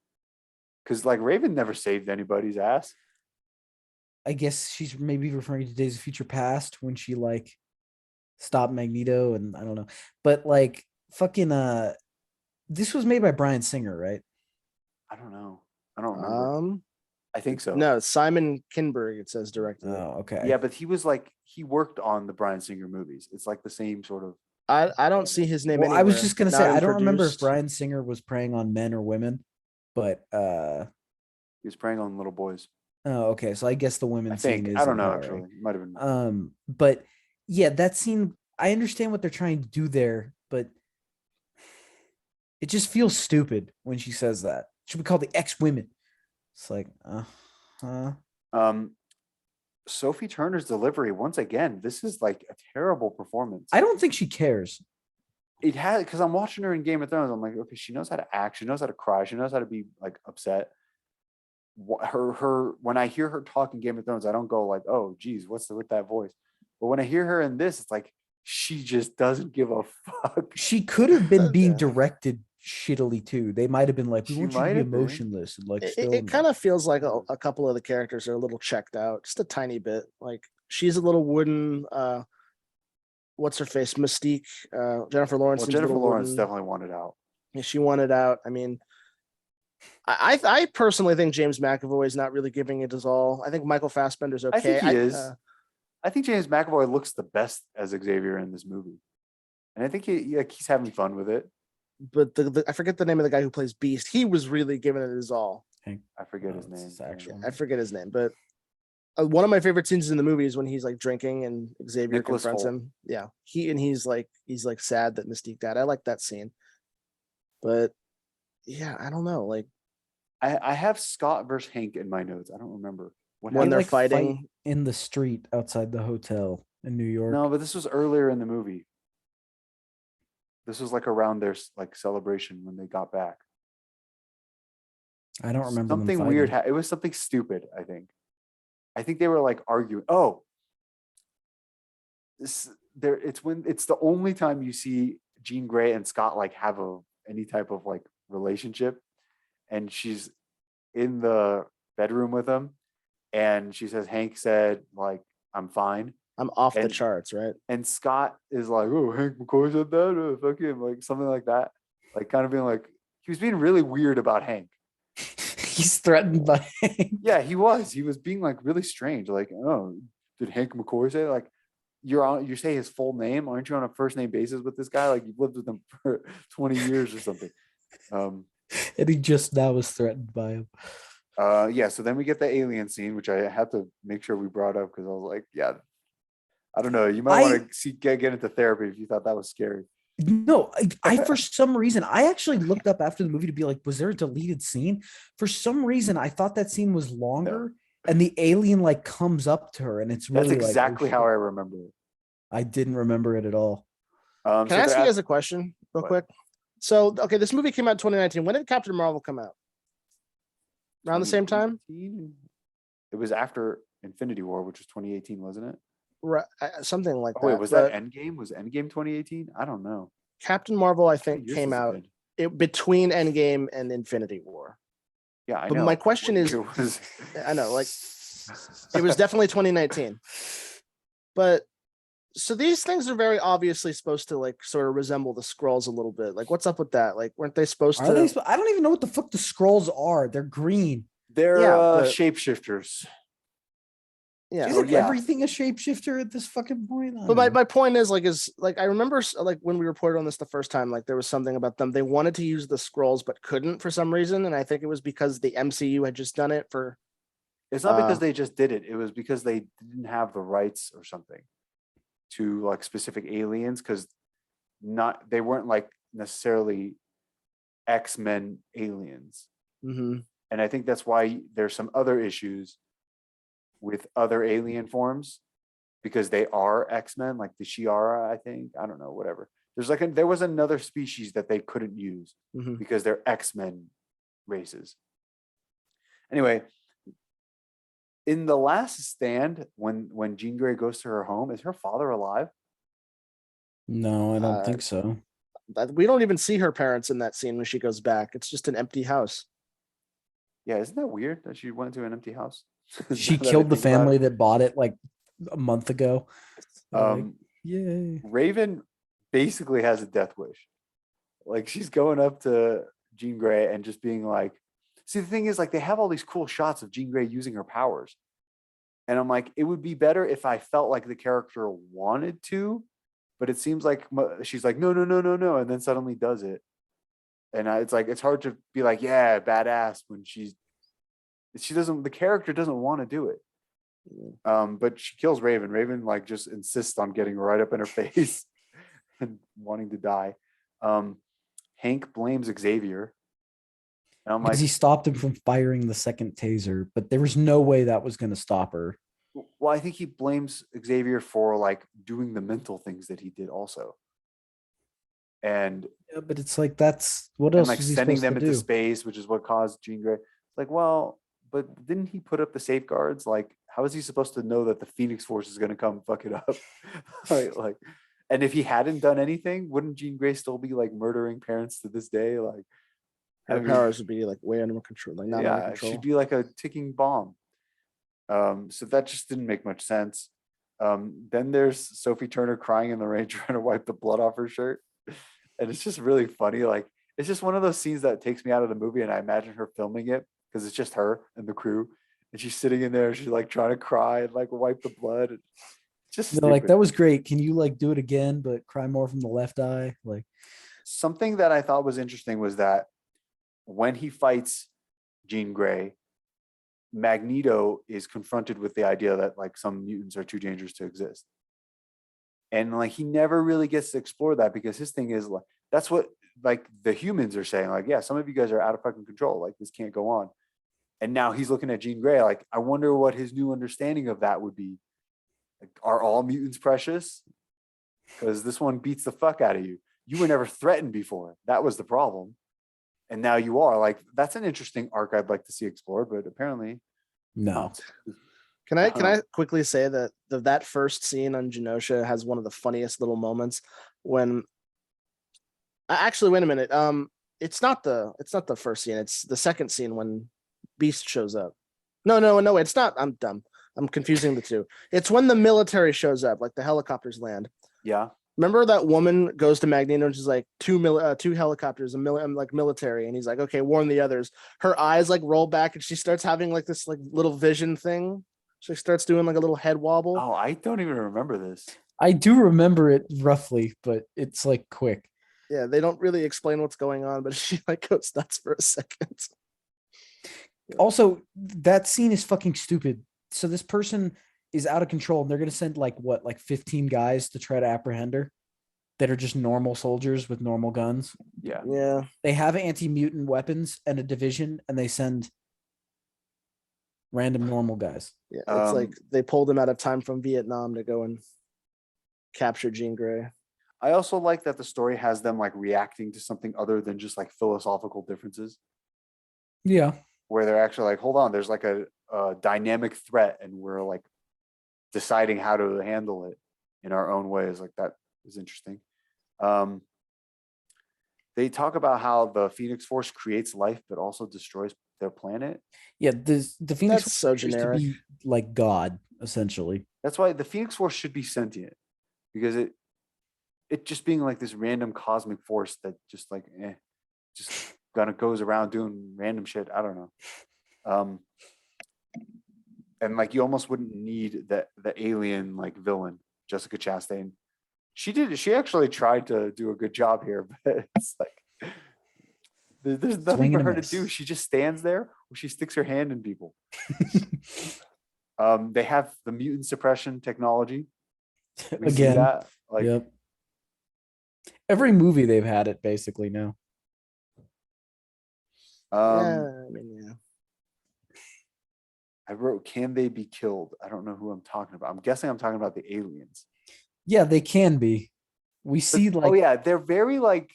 Because like Raven never saved anybody's ass. I guess she's maybe referring to Days of Future Past when she like stopped Magneto, and I don't know. But like fucking this was made by Bryan Singer, right? I don't know. I don't remember. I think so. No, Simon Kinberg, it says directed it. Oh, okay. Yeah, but he worked on the Bryan Singer movies. It's like the same sort of. I don't see his name Well, anywhere. I was just gonna say Not I don't remember if produced. Bryan Singer was preying on men or women, but He was preying on little boys. oh, okay. So I guess the women I scene think. is I don't know empowering. actually. It might have been. But yeah, that scene, I understand what they're trying to do there, but it just feels stupid when she says that. Should we call the ex-women? It's like, Sophie Turner's delivery once again. This is like a terrible performance. I don't think she cares. It had because I'm watching her in Game of Thrones. I'm like, okay, she knows how to act. She knows how to cry. She knows how to be like upset. Her when I hear her talk in Game of Thrones, I don't go like, oh, geez, what's with that voice? But when I hear her in this, it's like she just doesn't give a fuck. She could have been being Yeah. directed shittily too. They might have been like, we She want you to might be have been. emotionless and like It kind of feels like a couple of the characters are a little checked out, just a tiny bit. Like she's a little wooden. What's her face? Mystique. Jennifer Lawrence. Well, seems a Jennifer little Lawrence wooden. definitely wanted out. Yeah, she wanted out. I mean, I personally think James McAvoy is not really giving it his all. I think Michael Fassbender's okay. I think he is. I think James McAvoy looks the best as Xavier in this movie, and I think he's having fun with it. But I forget the name of the guy who plays Beast. He was really giving it his all. I forget his name. I forget his name, but one of my favorite scenes in the movie is when he's like drinking and Xavier Nicholas confronts Hoult. him. Yeah, he's like sad that Mystique died. I like that scene, but yeah, I don't know. Like I have Scott versus Hank in my notes. I don't remember when They, they're like, fighting fight in the street outside the hotel in New York. No, but this was earlier in the movie. This was like around their like celebration when they got back. I don't remember them Something weird. fighting. It was something stupid. I think they were like arguing. Oh, it's the only time you see Jean Grey and Scott like have any type of like relationship, and she's in the bedroom with him, and she says Hank said like I'm fine. I'm off the And- charts, right? And Scott is like, oh, Hank McCoy said that, fuck him, like something like that. Like kind of being like, he was being really weird about Hank. He's threatened by Yeah, he was. He was being like really strange. Like, oh, did Hank McCoy say like you say his full name? Aren't you on a first name basis with this guy? Like you've lived with him for 20 years or something. and he just now was threatened by him. Yeah, so then we get the alien scene, which I had to make sure we brought up because I was like, yeah, I don't know. You might want to get into therapy if you thought that was scary. No, I for some reason I actually looked up after the movie to be like, was there a deleted scene? For some reason, I thought that scene was longer, and the alien like comes up to her, and it's really That's exactly how I remember it. I didn't remember it at all. Can I ask you guys a question real quick? So, okay, this movie came out in 2019. When did Captain Marvel come out? Around the same time? It was after Infinity War, which was 2018, wasn't it? Right, something like that. Wait, was that Endgame? Was Endgame 2018? I don't know. Captain Marvel, I think, What years came has it out been? between Endgame and Infinity War. Yeah, I But know. my question What is, year was- I know, like, it was definitely 2019. But so these things are very obviously supposed to like sort of resemble the Skrulls a little bit. Like, what's up with that? Like, weren't they supposed Are to? they? I don't even know what the fuck the scrolls are. They're green. They're Yeah, but- shapeshifters. Yeah. Isn't yeah. everything a shapeshifter at this fucking point? I But don't know. my point is I remember like when we reported on this the first time, like there was something about them. They wanted to use the Skrulls but couldn't for some reason. And I think it was because the MCU had just done it for. It's not because they just did it. It was because they didn't have the rights or something to like specific aliens because they weren't like necessarily X-Men aliens. Mhm. And I think that's why there's some other issues with other alien forms because they are X-Men, like the Shi'ara, I think. I don't know, whatever. There was another species that they couldn't use Mhm. because they're X-Men races. Anyway, in The Last Stand, when Jean Grey goes to her home, is her father alive? No, I don't think so. We don't even see her parents in that scene when she goes back. It's just an empty house. Yeah, isn't that weird that she went to an empty house? She Now that I killed the think about family it. that bought it like a month ago. Like, yay. Raven basically has a death wish. Like she's going up to Jean Grey and just being like, see, the thing is, like, they have all these cool shots of Jean Grey using her powers. And I'm like, it would be better if I felt like the character wanted to, but it seems like she's like, no, no, no, no, no, and then suddenly does it. And it's like, it's hard to be like, yeah, badass when she doesn't, the character doesn't want to do it. But she kills Raven. Raven like just insists on getting right up in her face and wanting to die. Hank blames Xavier. And I'm like, Because he stopped him from firing the second taser, but there was no way that was going to stop her. well, I think he blames Xavier for like doing the mental things that he did also. And Yeah, but it's like, that's what and else like was he sending supposed them to into do? space, which is what caused Jean Grey. It's like, well, but didn't he put up the safeguards? Like, how is he supposed to know that the Phoenix Force is going to come fuck it up? like, and if he hadn't done anything, wouldn't Jean Grey still be like murdering parents to this day? Like, Her I mean, powers would be like way under control, like not under yeah, control. she'd be like a ticking bomb. So that just didn't make much sense. Then there's Sophie Turner crying in the rain, trying to wipe the blood off her shirt. And it's just really funny. Like, it's just one of those scenes that takes me out of the movie. And I imagine her filming it because it's just her and the crew. And she's sitting in there, she's like trying to cry and like wipe the blood. It's just They're like, stupid. that was great. Can you like do it again, but cry more from the left eye? Like, Something that I thought was interesting was that when he fights Jean Grey, Magneto is confronted with the idea that like some mutants are too dangerous to exist. And like he never really gets to explore that because his thing is like that's what like the humans are saying, like, yeah, some of you guys are out of fucking control, like this can't go on. And now he's looking at Jean Grey, like, I wonder what his new understanding of that would be. Like, are all mutants precious? Because this one beats the fuck out of you. You were never threatened before. That was the problem. And now you are. Like, that's an interesting arc I'd like to see explored, but apparently no. not. Can I quickly say that that first scene on Genosha has one of the funniest little moments when actually wait a minute. It's not the first scene, it's the second scene when Beast shows up. No, it's not. I'm dumb. I'm confusing the two. It's when the military shows up, like the helicopters land. Yeah. Remember that woman goes to Magneto and she's like two helicopters, like military, and he's like, okay, warn the others. Her eyes like roll back and she starts having like this like little vision thing. She starts doing like a little head wobble. Oh, I don't even remember this. I do remember it roughly, but it's like quick. Yeah, they don't really explain what's going on, but she like goes nuts for a second. Also, that scene is fucking stupid. So this person is out of control and they're going to send like 15 guys to try to apprehend her that are just normal soldiers with normal guns. Yeah. Yeah. They have anti-mutant weapons and a division and they send random normal guys. Yeah, it's like they pulled him out of time from Vietnam to go and capture Jean Grey. I also like that the story has them like reacting to something other than just like philosophical differences, Yeah. where they're actually like, hold on, there's like a dynamic threat and we're like deciding how to handle it in our own ways. Like, that is interesting. They talk about how the Phoenix Force creates life but also destroys their planet. Yeah, the Phoenix That's so Force used to generic. be like God, essentially. That's why the Phoenix Force should be sentient, because it just being like this random cosmic force that just like just kind of goes around doing random shit. I don't know. And like you almost wouldn't need the alien like villain, Jessica Chastain. She actually tried to do a good job here, but it's like there's nothing Swing for and a her to miss. do. She just stands there or she sticks her hand in people. They have the mutant suppression technology. We see Again. that. Like, Yep. Every movie they've had it basically now. Yeah, I mean, yeah. I wrote, can they be killed? I don't know who I'm talking about. I'm guessing I'm talking about the aliens. Yeah, they can be. We see But- like oh yeah, they're very like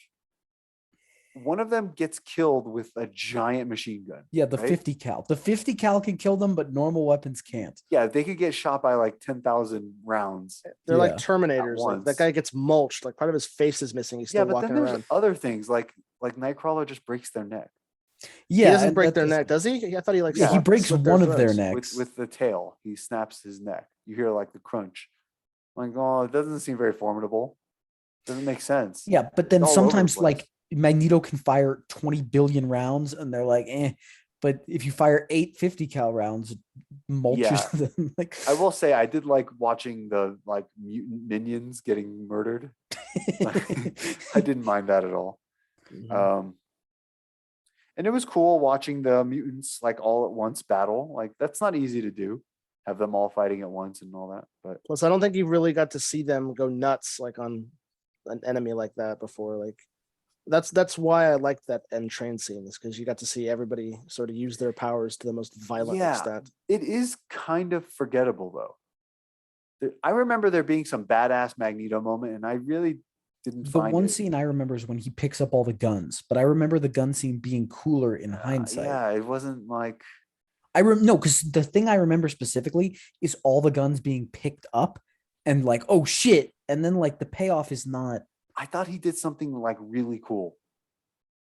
one of them gets killed with a giant machine gun. Yeah, the right? 50 cal. The 50 cal can kill them, but normal weapons can't. Yeah, they could get shot by like 10,000 rounds. They're like Yeah. Terminators. Like once. that guy gets mulched. Like part of his face is missing. He's Yeah, still but then walking there's around. other things like Nightcrawler just breaks their neck. Yeah, He doesn't and break that their does- neck, does he? I thought he like Yeah, he breaks slit their one of their throats. necks. With the tail. He snaps his neck. You hear like the crunch. Like, oh, it doesn't seem very formidable. Doesn't make sense. Yeah, but then It's all over the sometimes place. like Magneto can fire 20 billion rounds, and they're like, eh. But if you fire 850 cal rounds, it mulches them. Like, I will say I did like watching the like mutant minions getting murdered. I didn't mind that at all. Mhm. And it was cool watching the mutants like all at once battle. Like that's not easy to do. Have them all fighting at once and all that. But Plus, I don't think you really got to see them go nuts like on an enemy like that before. Like that's why I like that end train scene, is because you got to see everybody sort of use their powers to the most violent Yeah. extent. it is kind of forgettable though. I remember there being some badass Magneto moment, and I really didn't the find one it. scene I remember is when he picks up all the guns, but I remember the gun scene being cooler in hindsight. Yeah, it wasn't like No, because the thing I remember specifically is all the guns being picked up and like, oh shit. And then like the payoff is not. I thought he did something like really cool,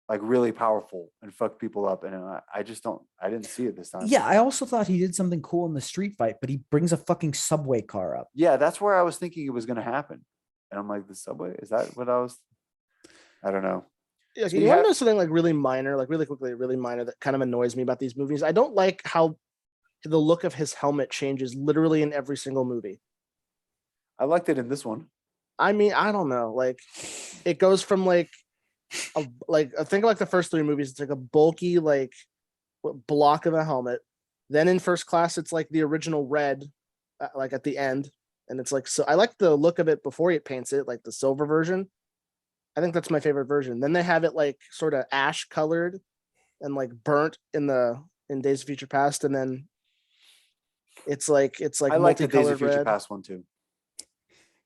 like really powerful, and fucked people up. And I didn't see it this time. Yeah, I also thought he did something cool in the street fight, but he brings a fucking subway car up. Yeah, that's where I was thinking it was going to happen. And I'm like, the subway? Is that what I don't know. Yeah, So you you want to have- know something like really minor, like really quickly, really minor that kind of annoys me about these movies? I don't like how the look of his helmet changes literally in every single movie. I liked it in this one. I mean, I don't know. Like, it goes from like I think like the first three movies, it's like a bulky like block of a helmet. Then in First Class, it's like the original red, like at the end, and it's like so. I like the look of it before he paints it, like the silver version. I think that's my favorite version. Then they have it like sort of ash colored and like burnt in Days of Future Past, and then it's like I like the Days multicolored of Future red. Past one too.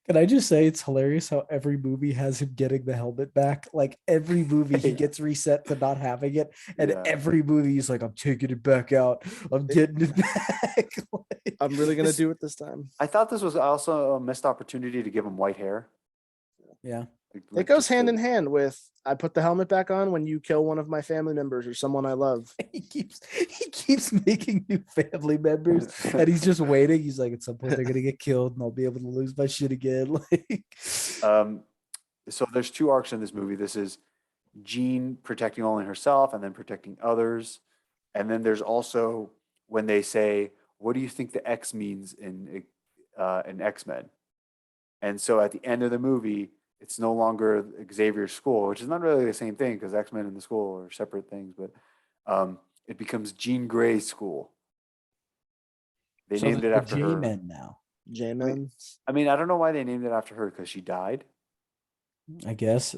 Can I just say it's hilarious how every movie has him getting the helmet back? Like every movie he Yeah. gets reset to not having it, and Yeah. every movie he's like, "I'm taking it back out. I'm getting it back." Like, I'm really gonna This- do it this time. I thought this was also a missed opportunity to give him white hair. yeah, Like It goes just hand to- in hand with I put the helmet back on when you kill one of my family members or someone I love. he keeps making new family members, and he's just waiting. He's like, at some point they're gonna get killed, and I'll be able to lose my shit again. Like, So there's two arcs in this movie. This is Jean protecting only herself and then protecting others. And then there's also when they say, what do you think the X means in X-Men? And so at the end of the movie, it's no longer Xavier's school, which is not really the same thing because X-Men and the school are separate things, but it becomes Jean Grey's school. They so named it the after her. J-Men now. J-Man. I mean, I don't know why they named it after her because she died. I guess.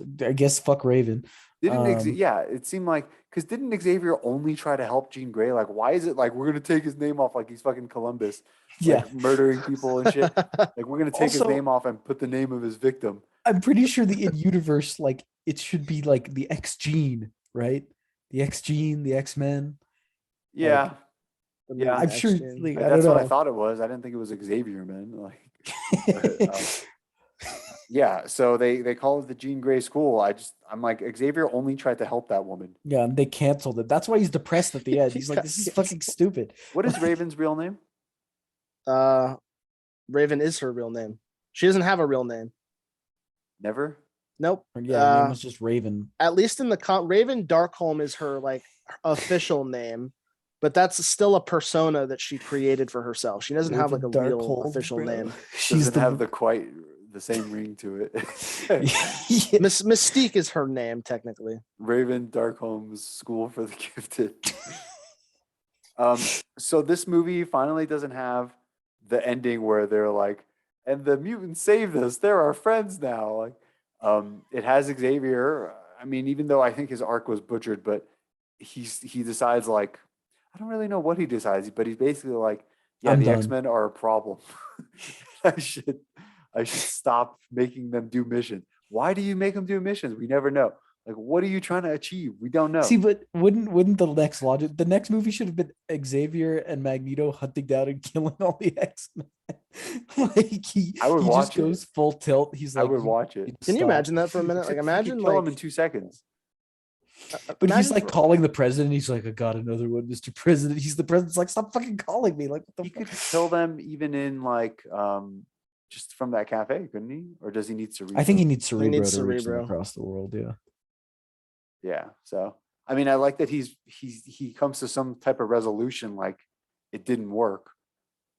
Fuck Raven. Yeah, it seemed like because didn't Xavier only try to help Jean Grey? Like, why is it like we're gonna take his name off like he's fucking Columbus, Yeah, like, murdering people and shit? Like we're gonna take his Also- name off and put the name of his victim. I'm pretty sure the in universe, like it should be like the X gene, right? The X gene, the X-Men. Yeah, The Yeah, mutant I'm sure. X-Gene. Like, I that's don't what know. I thought it was. I didn't think it was Xavier, man. Like, but, yeah. So they call it the Jean Grey School. I'm like Xavier only tried to help that woman. Yeah, and they canceled it. That's why he's depressed at the end. He's like, this is fucking stupid. What is Raven's real name? Raven is her real name. She doesn't have a real name. Never. Nope. Yeah, her name was just Raven. At least in the Raven Darkholm is her like official name, but that's still a persona that she created for herself. She doesn't have like a Raven real Darkhold, official bro. name. She's Doesn't have the same ring to it. Yeah. Mystique is her name technically. Raven Darkholm's School for the Gifted. So this movie finally doesn't have the ending where they're like, and the mutants saved us. They're our friends now. Like, it has Xavier. I mean, even though I think his arc was butchered, but he decides like, I don't really know what he decides, but he's basically like, yeah, I'm the done. X-Men are a problem. I should stop making them do missions. Why do you make them do missions? We never know. Like, what are you trying to achieve? We don't know. See, but wouldn't the next movie should have been Xavier and Magneto hunting down and killing all the X-Men? Like I would he watch just it. goes full tilt. He's I like, would watch it. Can you stop. imagine that for a minute? Like, Except he imagine could kill like him in 2 seconds. But he's imagine like for- calling the president. He's like, I got another one, Mr. President. He's the president's like, stop fucking calling me. Like, what the He fuck? could kill them even in like just from that cafe, couldn't he? Or does he need Cerebro? I think he needs Cerebro needs to reach them Cerebro. across the world. Yeah. Yeah. So I mean, I like that he comes to some type of resolution. Like it didn't work,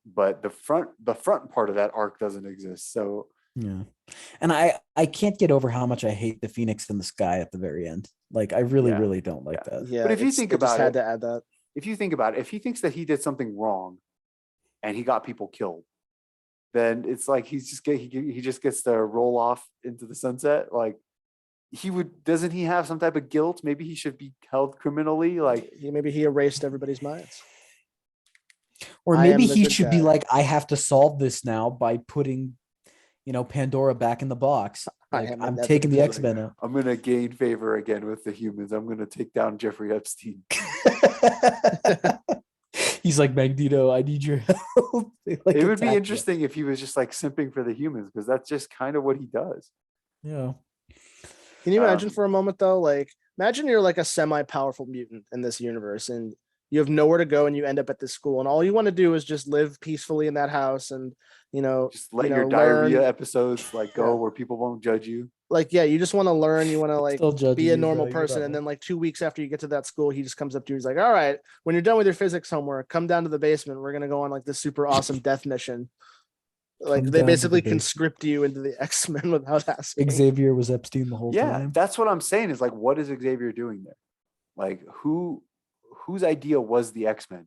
but the front part of that arc doesn't exist. So Yeah. And I can't get over how much I hate the Phoenix in the sky at the very end. Like I really, Yeah. really don't like that. Yeah, But if you it's- think they just about had it- to add that. if you think about it, if he thinks that he did something wrong, and he got people killed, then it's like he just gets to roll off into the sunset. Like doesn't he have some type of guilt? Maybe he should be held criminally. Like Maybe he erased everybody's minds. Or I maybe am the he good should be guy. like, I have to solve this now by putting, Pandora back in the box. I Like am I'm inevitable. taking the X-Men out. I'm gonna gain favor again with the humans. I'm gonna take down Jeffrey Epstein. He's like, Magneto, I need your help. They, like, It would be attack him. interesting if he was just like simping for the humans, because that's just kind of what he does. Yeah. Can you imagine Um, for a moment though? Like, imagine you're like a semi-powerful mutant in this universe, and you have nowhere to go, and you end up at this school, and all you want to do is just live peacefully in that house, and Just let you your know, diarrhea learn. episodes like go Yeah. where people won't judge you. Like, yeah, you just want to learn. You want to like Still judging be a you, normal bro, you're person, not and wrong. then like 2 weeks after you get to that school, he just comes up to you. He's like, "All right, when you're done with your physics homework, come down to the basement. We're gonna go on like this super awesome death mission." Like Come they down to the basically basement. conscript you into the X-Men without asking. Xavier was Epstein the whole Yeah, time. that's what I'm saying. Is like, what is Xavier doing there? Like, whose idea was the X-Men?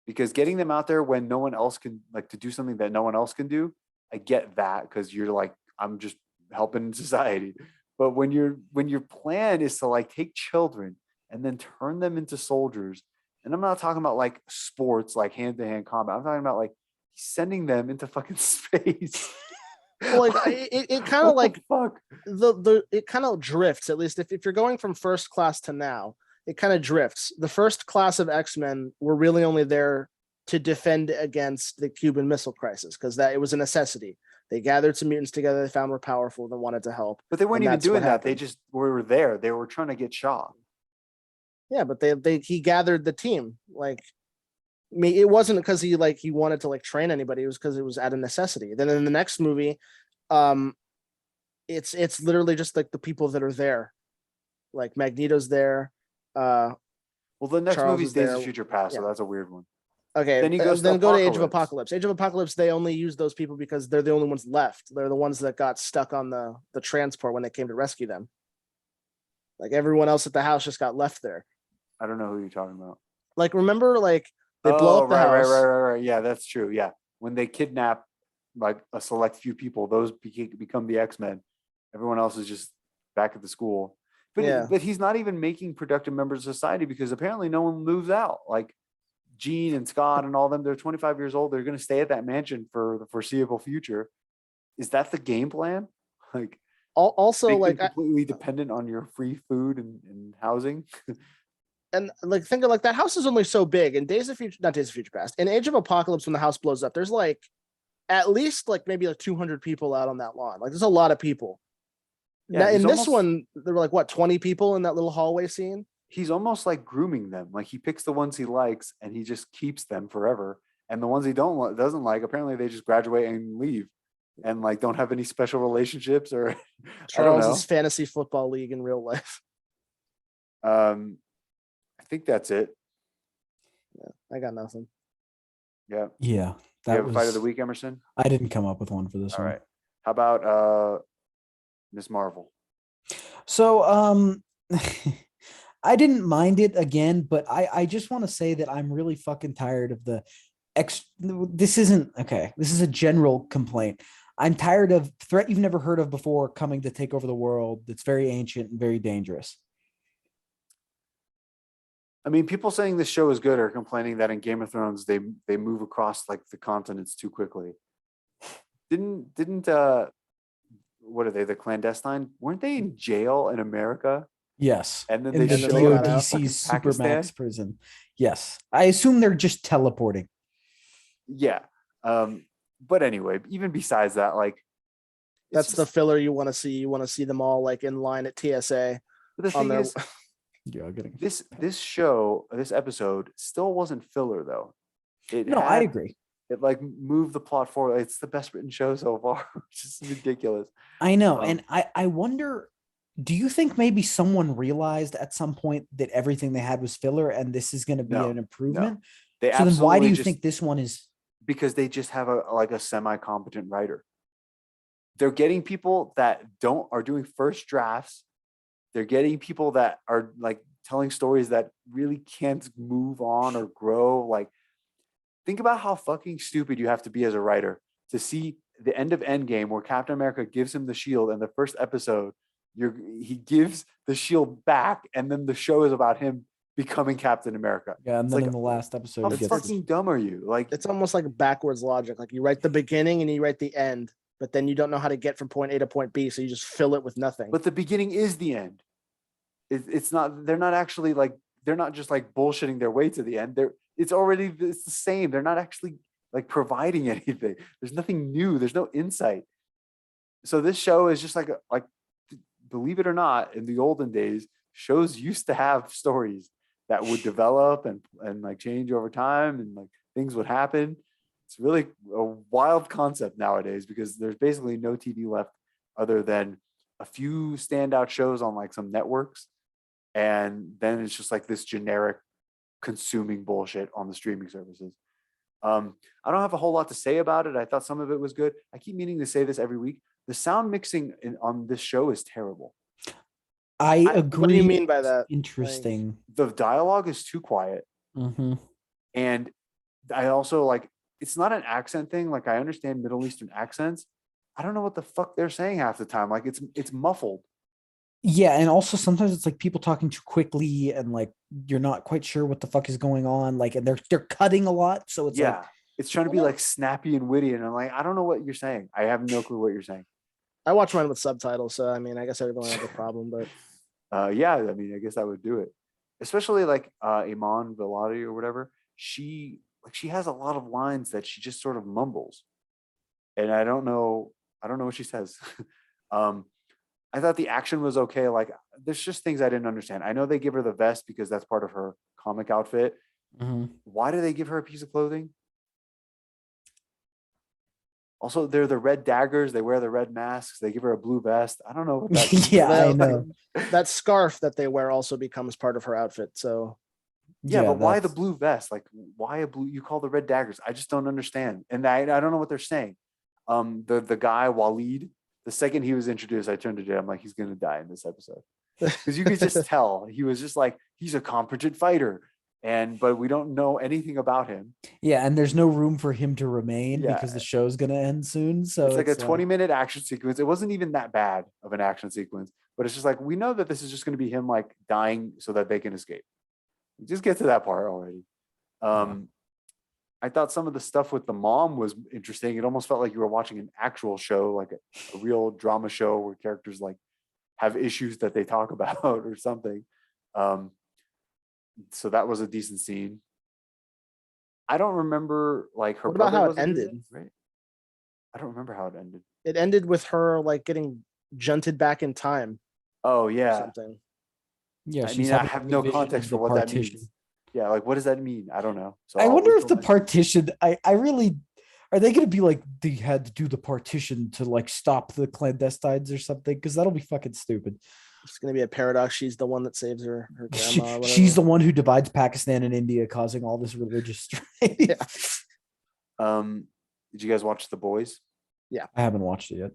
Because getting them out there when no one else can, like, to do something that no one else can do, I get that, because you're like, I'm just helping society. But when your plan is to like take children and then turn them into soldiers, and I'm not talking about like sports, like hand-to-hand combat. I'm talking about like sending them into fucking space. Well, like it kind of What the like fuck. it kind of drifts, at least if you're going from first class to now, it kind of drifts. The first class of X-Men were really only there to defend against the Cuban Missile Crisis, because that it was a necessity. They gathered some mutants together they found were powerful and wanted to help. But they weren't And even that's what doing that. They happened. just were there. They were trying to get Shaw. Yeah, but he gathered the team. Like, I mean, it wasn't because he wanted to like train anybody. It was because it was out of necessity. Then in the next movie, it's literally just like the people that are there. Like Magneto's there. Well, the next Charles movie's is Days there. of Future Past, so Yeah. that's a weird one. Okay, Then he goes to then go to Age of Apocalypse. Apocalypse. Age of Apocalypse, they only use those people because they're the only ones left. They're the ones that got stuck on the transport when they came to rescue them. Like everyone else at the house just got left there. I don't know who you're talking about. Like remember, like they blow up the house. Right. Yeah, that's true. Yeah, when they kidnap like a select few people, those become the X-Men. Everyone else is just back at the school. But Yeah. but he's not even making productive members of society, because apparently no one moves out. Like Gene and Scott and all them, they're 25 years old. They're going to stay at that mansion for the foreseeable future. Is that the game plan? Like, Also, make them like completely dependent on your free food and housing? and like think of like that house is only so big. In Days of Future, not Days of Future Past, in Age of Apocalypse, when the house blows up, there's like at least like maybe like 200 people out on that lawn. Like there's a lot of people. Yeah, Now, in he's this almost- one, there were like what 20 people in that little hallway scene. He's almost like grooming them. Like he picks the ones he likes and he just keeps them forever. And the ones he doesn't like, apparently they just graduate and leave and like don't have any special relationships or I don't know. Charles's fantasy football league in real life. I think that's it. I got nothing. Yeah. Yeah. You That have was, a fight of the week, Emerson? I didn't come up with one for this All one. right. How about Miss Marvel? So I didn't mind it again, but I just want to say that I'm really fucking tired of the this isn't okay. This is a general complaint. I'm tired of threat you've never heard of before coming to take over the world. That's very ancient and very dangerous. I mean, people saying this show is good are complaining that in Game of Thrones they move across like the continents too quickly. Didn't what are they? The clandestine? Weren't they in jail in America? Yes. And then In they the show showed up in DODC's fucking Pakistan? Supermax prison. Yes. I assume they're just teleporting. Yeah. But anyway, even besides that, like That's the filler you want to see. You want to see them all like in line at TSA. the on thing their- is, Yeah, getting this episode still wasn't filler though. No, I agree. It like moved the plot forward. It's the best written show so far, which is ridiculous. I know. Um, And I wonder, do you think maybe someone realized at some point that everything they had was filler and this is going to be No, an improvement? They So then why do absolutely you just- think this one is? because they just have a semi-competent writer. They're getting people that are doing first drafts. They're getting people that are like telling stories that really can't move on or grow. Like, think about how fucking stupid you have to be as a writer to see the end of Endgame where Captain America gives him the shield, and the first episode, he gives the shield back, and then the show is about him becoming Captain America. Yeah, and It's then like, in the last episode, how he gets fucking dumb are you? Like, It's almost like backwards logic. Like you write the beginning and you write the end, but then you don't know how to get from point A to point B, so you just fill it with nothing. but the beginning is the end. It's not. They're not actually like. They're not just like bullshitting their way to the end. It's the same. They're not actually like providing anything. There's nothing new. There's no insight. So this show is just like believe it or not, in the olden days, shows used to have stories that would develop and like change over time, and like things would happen. It's really a wild concept nowadays because there's basically no TV left other than a few standout shows on like some networks. And then it's just like this generic consuming bullshit on the streaming services. I don't have a whole lot to say about it. I thought some of it was good. I keep meaning to say this every week. The sound mixing on this show is terrible. I agree. What do you mean by that? Interesting. The dialogue is too quiet. Mm-hmm. And I also like, it's not an accent thing. Like, I understand Middle Eastern accents. I don't know what the fuck they're saying half the time. Like, it's muffled. Yeah, and also sometimes it's like people talking too quickly and like you're not quite sure what the fuck is going on. Like, and they're cutting a lot, so it's Yeah. like It's trying to be like snappy and witty. And I'm like, I don't know what you're saying. I have no clue what you're saying. I watch mine with subtitles, so I mean, I guess everyone has a problem, but Yeah, I mean, I guess that would do it. Especially like Iman Velati or whatever. She has a lot of lines that she just sort of mumbles. And I don't know what she says. I thought the action was okay. Like, there's just things I didn't understand. I know they give her the vest because that's part of her comic outfit. Why do they give her a piece of clothing? Also, they're the red daggers. They wear the red masks. They give her a blue vest. I don't know what that means. yeah, I Well, know. that scarf that they wear also becomes part of her outfit. So Yeah, but why the that's- blue vest? Like, why a blue? You call the red daggers? I just don't understand, and I don't know what they're saying. The guy Waleed, the second he was introduced, I turned to Jay. I'm like, he's gonna die in this episode because you could just tell he was just like, he's a competent fighter, but we don't know anything about him. Yeah, and there's no room for him to remain Yeah. because the show's gonna end soon. So It's like a 20-minute action sequence. It wasn't even that bad of an action sequence, but it's just like, we know that this is just going to be him like dying so that they can escape. Just get to that part already. I thought some of the stuff with the mom was interesting. It almost felt like you were watching an actual show, like a real drama show where characters like have issues that they talk about or something. So that was a decent scene. I don't remember like her. What about brother how it wasn't in ended? right? I don't remember how it ended. it ended with her like getting junted back in time Oh or yeah. something. Yeah, I she's mean, I having have a no vision context of for the what that partition. means. Yeah, like what does that mean? I don't know. So I I'll wonder wait if till the next- partition. I really are they going to be like they had to do the partition to like stop the clandestines or something? Because that'll be fucking stupid. It's gonna be a paradox. She's the one that saves her grandma. or She's the whatever. one who divides Pakistan and India, causing all this religious strife. Did you guys watch The Boys? I haven't watched it yet.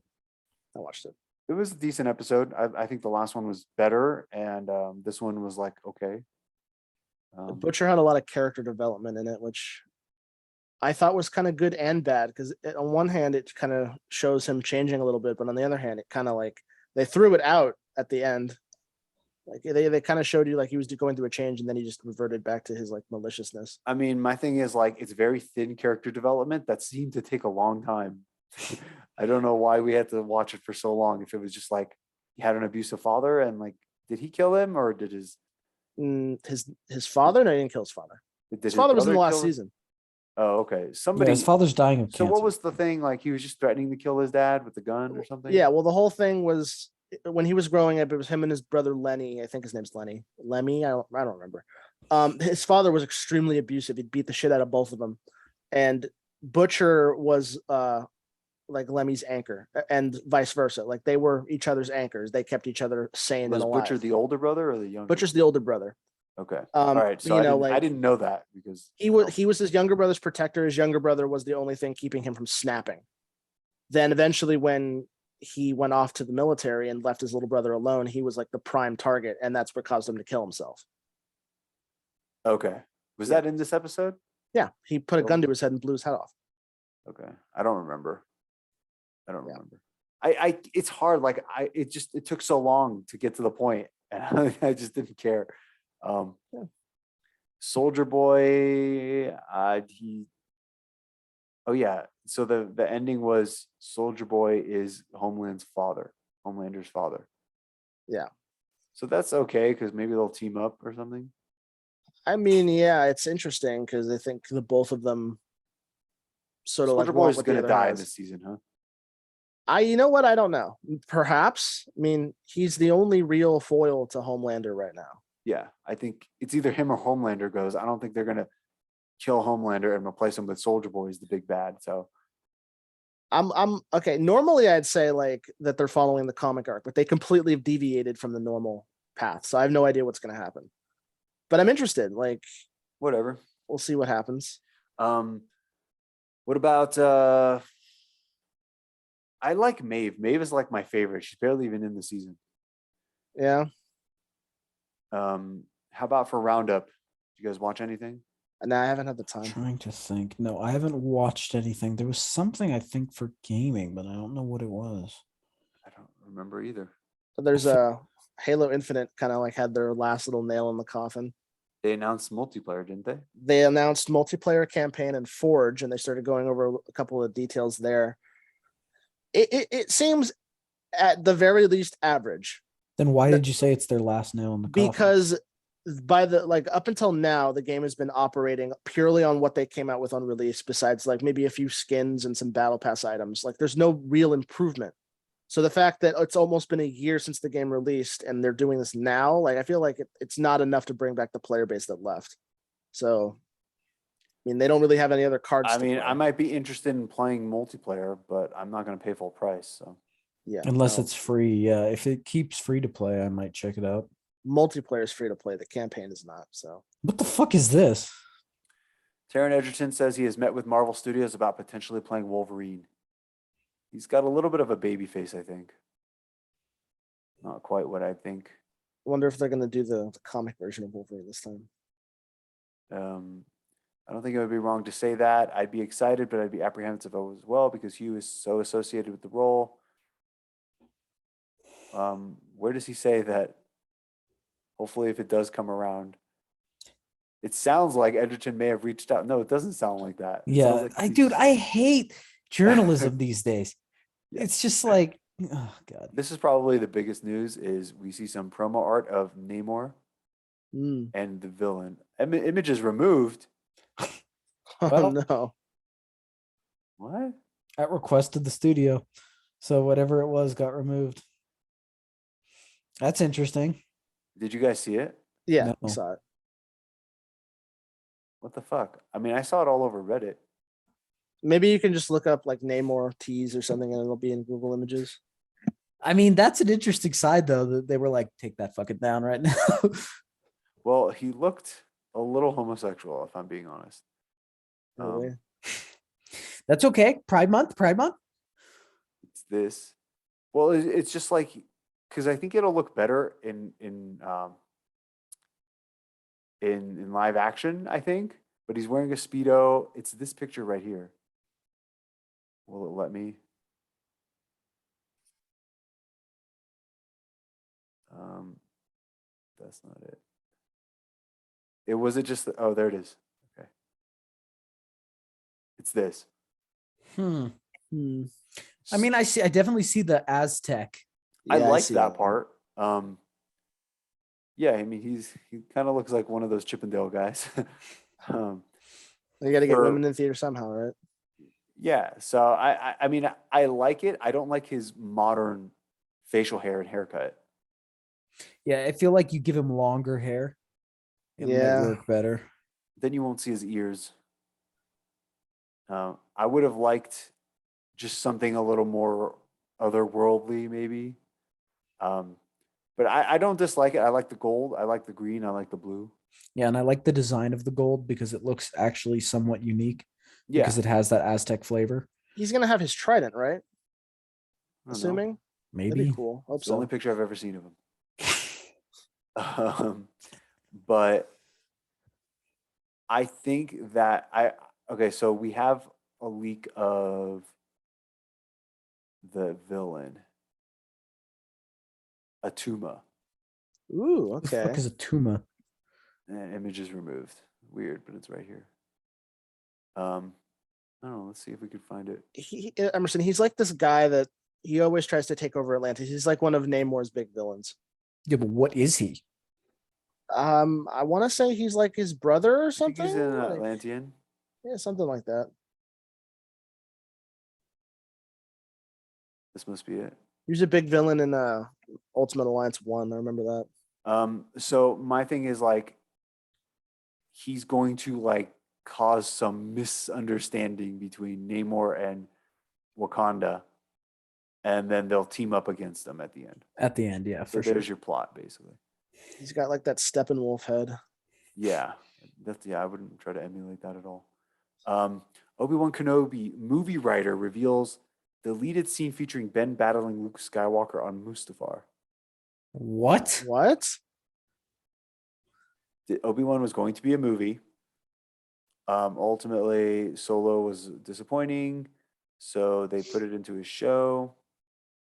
I watched it. It was a decent episode. I think the last one was better, and this one was like okay. Butcher had a lot of character development in it, which I thought was kind of good and bad because on one hand it kind of shows him changing a little bit, but on the other hand it kind of like they threw it out at the end. Like they kind of showed you like he was going through a change and then he just reverted back to his like maliciousness. I mean, my thing is like it's very thin character development that seemed to take a long time I don't know why we had to watch it for so long. If it was just like he had an abusive father and like, did he kill him or did his His father? No, he didn't kill his father. did His father was in the brother last kill him? season. Oh, okay. Yeah, Somebody. his father's dying of So cancer. what was the thing? Like he was just threatening to kill his dad with a gun or something? Yeah, well, the whole thing was when he was growing up, it was him and his brother Lenny. I think his name's Lenny. Lemmy, I don't remember. His father was extremely abusive. He'd beat the shit out of both of them. And Butcher was like Lemmy's anchor, and vice versa. Like they were each other's anchors. They kept each other sane Was and alive. Butcher the older brother or the younger? Butcher's the older brother. Okay. All right. So I didn't know that because he was his younger brother's protector. His younger brother was the only thing keeping him from snapping. Then eventually, when he went off to the military and left his little brother alone, he was like the prime target, and that's what caused him to kill himself. Okay. Was that in this episode? Yeah, he put a gun to his head and blew his head off. Okay. I don't remember. I it's hard. Like it took so long to get to the point, and I just didn't care. Soldier Boy, oh yeah. So the ending was Soldier Boy is Homelander's father. Yeah. So that's okay because maybe they'll team up or something. I mean, yeah, it's interesting because I think the both of them sort of Soldier like Boy's gonna die in this season, huh? You know what? I don't know. Perhaps. I mean, he's the only real foil to Homelander right now. Yeah, I think it's either him or Homelander goes. I don't think they're gonna kill Homelander and replace him with Soldier Boy as the big bad. So I'm okay. Normally, I'd say like that they're following the comic arc, but they completely have deviated from the normal path. So I have no idea what's going to happen. But I'm interested. Like, whatever. we'll see what happens. What about I like Maeve. Maeve is like my favorite. She's barely even in the season. Yeah. How about for Roundup? Did you guys watch anything? No, I haven't had the time. I'm trying to think. No, I haven't watched anything. There was something I think for gaming, but I don't know what it was. I don't remember either. But there's a Halo Infinite kind of like had their last little nail in the coffin. They announced multiplayer, didn't they? They announced multiplayer campaign and Forge, and they started going over a couple of details there. It seems at the very least average. Then why did you say it's their last nail in the coffin? Because by the like up until now, the game has been operating purely on what they came out with on release, besides like maybe a few skins and some battle pass items. Like there's no real improvement. So the fact that it's almost been a year since the game released and they're doing this now, like I feel like it's not enough to bring back the player base that left. So I mean, they don't really have any other cards. I mean, I might be interested in playing multiplayer, but I'm not going to pay full price. So yeah, unless it's free. Yeah, if it keeps free to play, I might check it out. Multiplayer is free to play. The campaign is not. So what the fuck is this? Taron Egerton says he has met with Marvel Studios about potentially playing Wolverine. He's got a little bit of a baby face, I think. Not quite what I think. I wonder if they're going to do the comic version of Wolverine this time. I don't think it would be wrong to say that. I'd be excited, but I'd be apprehensive as well because Hugh is so associated with the role. Where does he say that? Hopefully, if it does come around, it sounds like Edgerton may have reached out. No, it doesn't sound like that. Yeah, I hate journalism these days. Yeah. It's just like, oh god. This is probably the biggest news: is we see some promo art of Namor and the villain. Images removed. Oh no! What? At request of the studio, so whatever it was got removed. That's interesting. Did you guys see it? Yeah, No. I saw it. What the fuck? I mean, I saw it all over Reddit. Maybe you can just look up like Namor tease or something, and it'll be in Google Images. I mean, that's an interesting side, though, that they were like, take that fucking down right now. Well, he looked a little homosexual, if I'm being honest. Really? That's okay. Pride Month. It's this. Well, it's just like, because I think it'll look better in live action, I think. But he's wearing a Speedo. It's this picture right here. Will it let me? That's not it. Was it just, oh, there it is. Okay. It's this. I mean, I definitely see the Aztec. I Yeah, like see that part. Yeah, I mean, he kind of looks like one of those Chippendale guys. um, You got to get for- women in theater somehow, right? yeah, so I mean, I like it. I don't like his modern facial hair and haircut. Yeah, I feel like you give him longer hair, it Yeah. might work better. Then you won't see his ears. I would have liked just something a little more otherworldly, maybe. But I don't dislike it. I like the gold. I like the green. I like the blue. Yeah, and I like the design of the gold because it looks actually somewhat unique Yeah, because it has that Aztec flavor. He's gonna have his trident, right? I don't know. Assuming. That'd Maybe. be cool. Hope It's the only so. picture I've ever seen of him. But I think that okay, so we have a leak of the villain, Atuma. Ooh, Who the fuck okay. is a Tuma? And image is removed. Weird, but it's right here. I don't know. Let's see if we can find it. Emerson, he's like this guy that he always tries to take over Atlantis. He's like one of Namor's big villains. Yeah, but what is he? I want to say he's like his brother or I think something. he's an Like, Atlantean. yeah, something like that. This must be it. He was a big villain in Ultimate Alliance 1. I remember that. So my thing is like he's going to like cause some misunderstanding between Namor and Wakanda, and then they'll team up against them at the end. At the end, yeah, So for sure. there's your plot, basically. He's got like that Steppenwolf head. Yeah, I wouldn't try to emulate that at all. Obi-Wan Kenobi movie writer reveals deleted scene featuring Ben battling Luke Skywalker on Mustafar. What? What? Obi-Wan was going to be a movie. Ultimately, Solo was disappointing, so they put it into a show.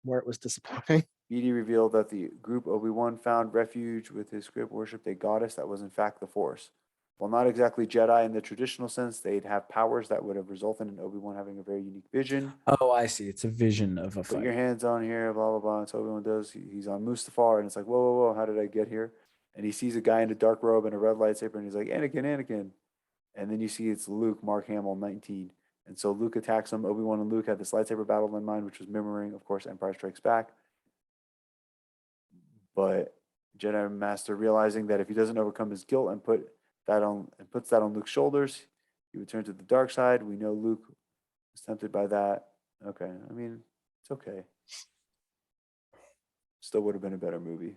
Where it was disappointing. BD revealed that the group Obi-Wan found refuge with his script worshipped a goddess that was in fact the Force. While not exactly Jedi in the traditional sense, they'd have powers that would have resulted in Obi-Wan having a very unique vision. Oh, I see. It's a vision of a Put fight. your hands on here, blah, blah, blah. And so Obi-Wan does. He's on Mustafar, and it's like, whoa, whoa, whoa, how did I get here? And he sees a guy in a dark robe and a red lightsaber, and he's like, Anakin, Anakin. And then you see it's Luke, Mark Hamill, 19. And so Luke attacks him. Obi-Wan and Luke had this lightsaber battle in mind, which was mirroring, of course, Empire Strikes Back. But Jedi Master realizing that if he doesn't overcome his guilt and puts that on Luke's shoulders, he would turn to the dark side. We know Luke was tempted by that. Okay, I mean, it's okay. Still would have been a better movie.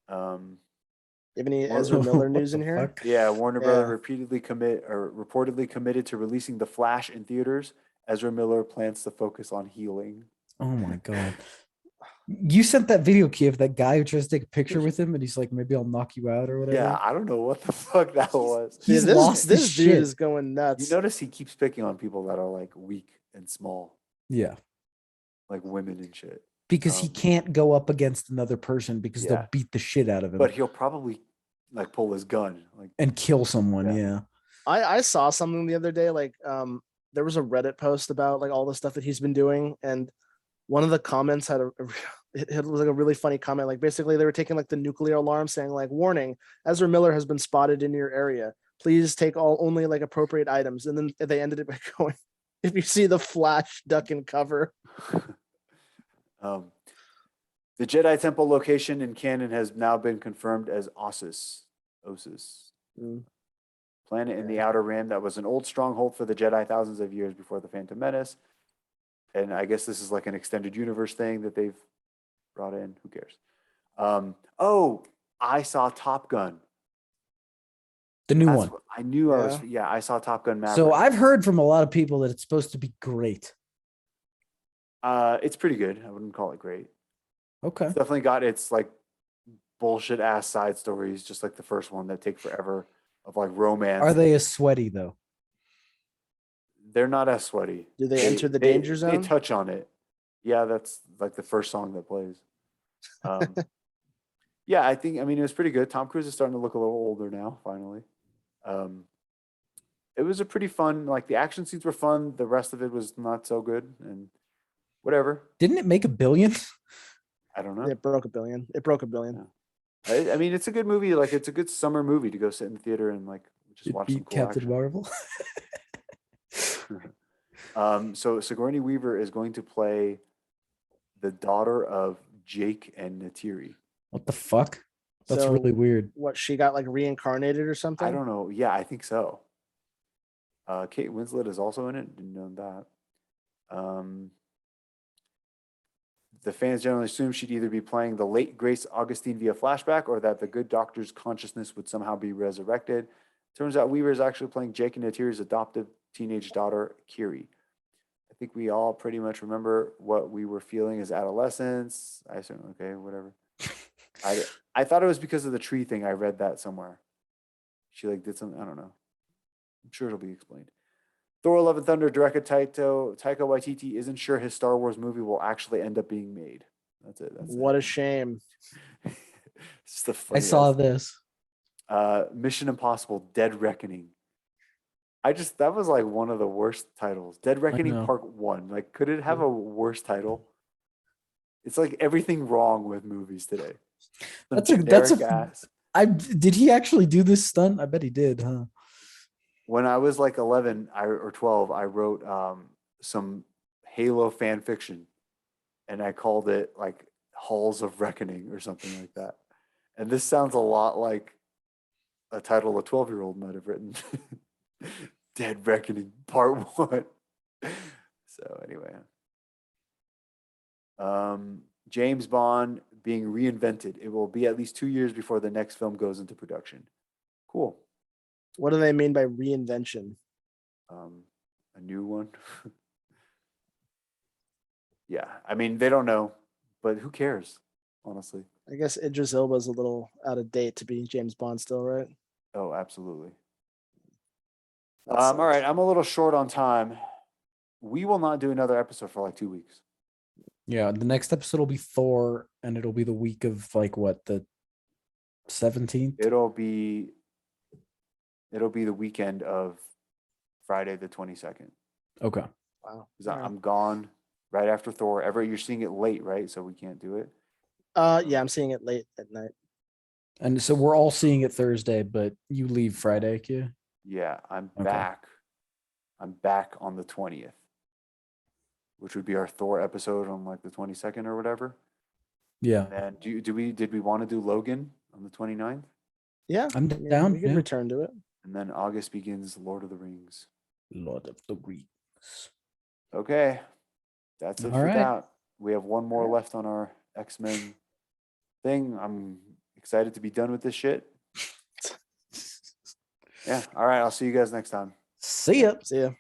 So. You have any What- Ezra Miller news What in the here? fuck? Yeah, Warner Yeah. Brothers reportedly committed to releasing The Flash in theaters. Ezra Miller plans to focus on healing. Oh my god. You sent that video, Kiev, that guy who tries to take a picture with him and he's like, maybe I'll knock you out or whatever. Yeah, I don't know what the fuck that was. He's Dude, lost this his dude shit. is going nuts. You notice he keeps picking on people that are like weak and small, Yeah. like women and shit. Because he Um, can't go up against another person because Yeah. they'll beat the shit out of him But he'll probably like pull his gun. Like, and kill someone. Yeah. Yeah. I saw something the other day, like there was a Reddit post about like all the stuff that he's been doing, and one of the comments had it was like a really funny comment. Like basically they were taking like the nuclear alarm, saying like, warning, Ezra Miller has been spotted in your area. Please take only like appropriate items. And then they ended it by going, if you see the Flash duck and cover. the Jedi Temple location in canon has now been confirmed as Ossus. Mm. Planet in the Outer Rim that was an old stronghold for the Jedi thousands of years before the Phantom Menace. And I guess this is like an extended universe thing that they've brought in. Who cares? I saw Top Gun. The new That's one. what I knew. I saw Top Gun Maverick. So I've heard from a lot of people that it's supposed to be great. It's pretty good. I wouldn't call it great. Okay. It's definitely got its like bullshit ass side stories, just like the first one that take forever of like romance. Are they as sweaty though? They're not as sweaty. Do they enter the danger zone? They touch on it. Yeah, that's like the first song that plays. Yeah, I mean, it was pretty good. Tom Cruise is starting to look a little older now, finally. it was a pretty fun, like the action scenes were fun. The rest of it was not so good and whatever. Didn't it make $1 billion? I don't know. It broke $1 billion. It broke $1 billion. I mean, it's a good movie. Like it's a good summer movie to go sit in the theater and like just It watch some beat cool Captain action. Marvel. So Sigourney Weaver is going to play the daughter of Jake and Natiri. What the fuck? That's So, really weird. What, she got like reincarnated or something? I don't know. Yeah, I think so. Kate Winslet is also in it. Didn't know that. The fans generally assume she'd either be playing the late Grace Augustine via flashback or that the good doctor's consciousness would somehow be resurrected. Turns out Weaver is actually playing Jake and Natiri's adoptive teenage daughter, Kiri. I think we all pretty much remember what we were feeling as adolescents. I assume, okay, whatever. I thought it was because of the tree thing. I read that somewhere. She like did something. I don't know. I'm sure it'll be explained. Thor: Love and Thunder director Taika Waititi isn't sure his Star Wars movie will actually end up being made. That's it. What a shame. It's the I saw this. Mission Impossible: Dead Reckoning. That was like one of the worst titles. Dead Reckoning know. Part 1. Like, could it have a worse title? It's like everything wrong with movies today. That's did he actually do this stunt? I bet he did, huh? When I was like 11 or 12, I wrote some Halo fan fiction, and I called it like Halls of Reckoning or something like that. And this sounds a lot like a title a 12-year-old might have written. Dead Reckoning Part 1. So anyway. James Bond being reinvented. It will be at least 2 years before the next film goes into production. Cool. What do they mean by reinvention? A new one. Yeah, I mean they don't know, but who cares? Honestly. I guess Idris Elba's a little out of date to be James Bond still, right? Oh, absolutely. That All sucks. right, I'm a little short on time. We will not do another episode for like 2 weeks. Yeah, the next episode will be Thor, and it'll be the week of like what, the 17th? It'll be the weekend of Friday the 22nd. Okay. Wow. Because All right. I'm gone right after Thor. Everett, you're seeing it late, right? So we can't do it. Yeah, I'm seeing it late at night. And so we're all seeing it Thursday, but you leave Friday, Q? Yeah, I'm Okay. back. I'm back on the 20th, which would be our Thor episode on like the 22nd or whatever. Yeah. And then did we want to do Logan on the 29th? Yeah, I'm I mean, down, We could yeah. return to it. And then August begins Lord of the Rings. Lord of the Rings. Okay. That's it All for right. that. We have one more left on our X-Men thing. I'm excited to be done with this shit. Yeah. All right. I'll see you guys next time. See ya. See ya.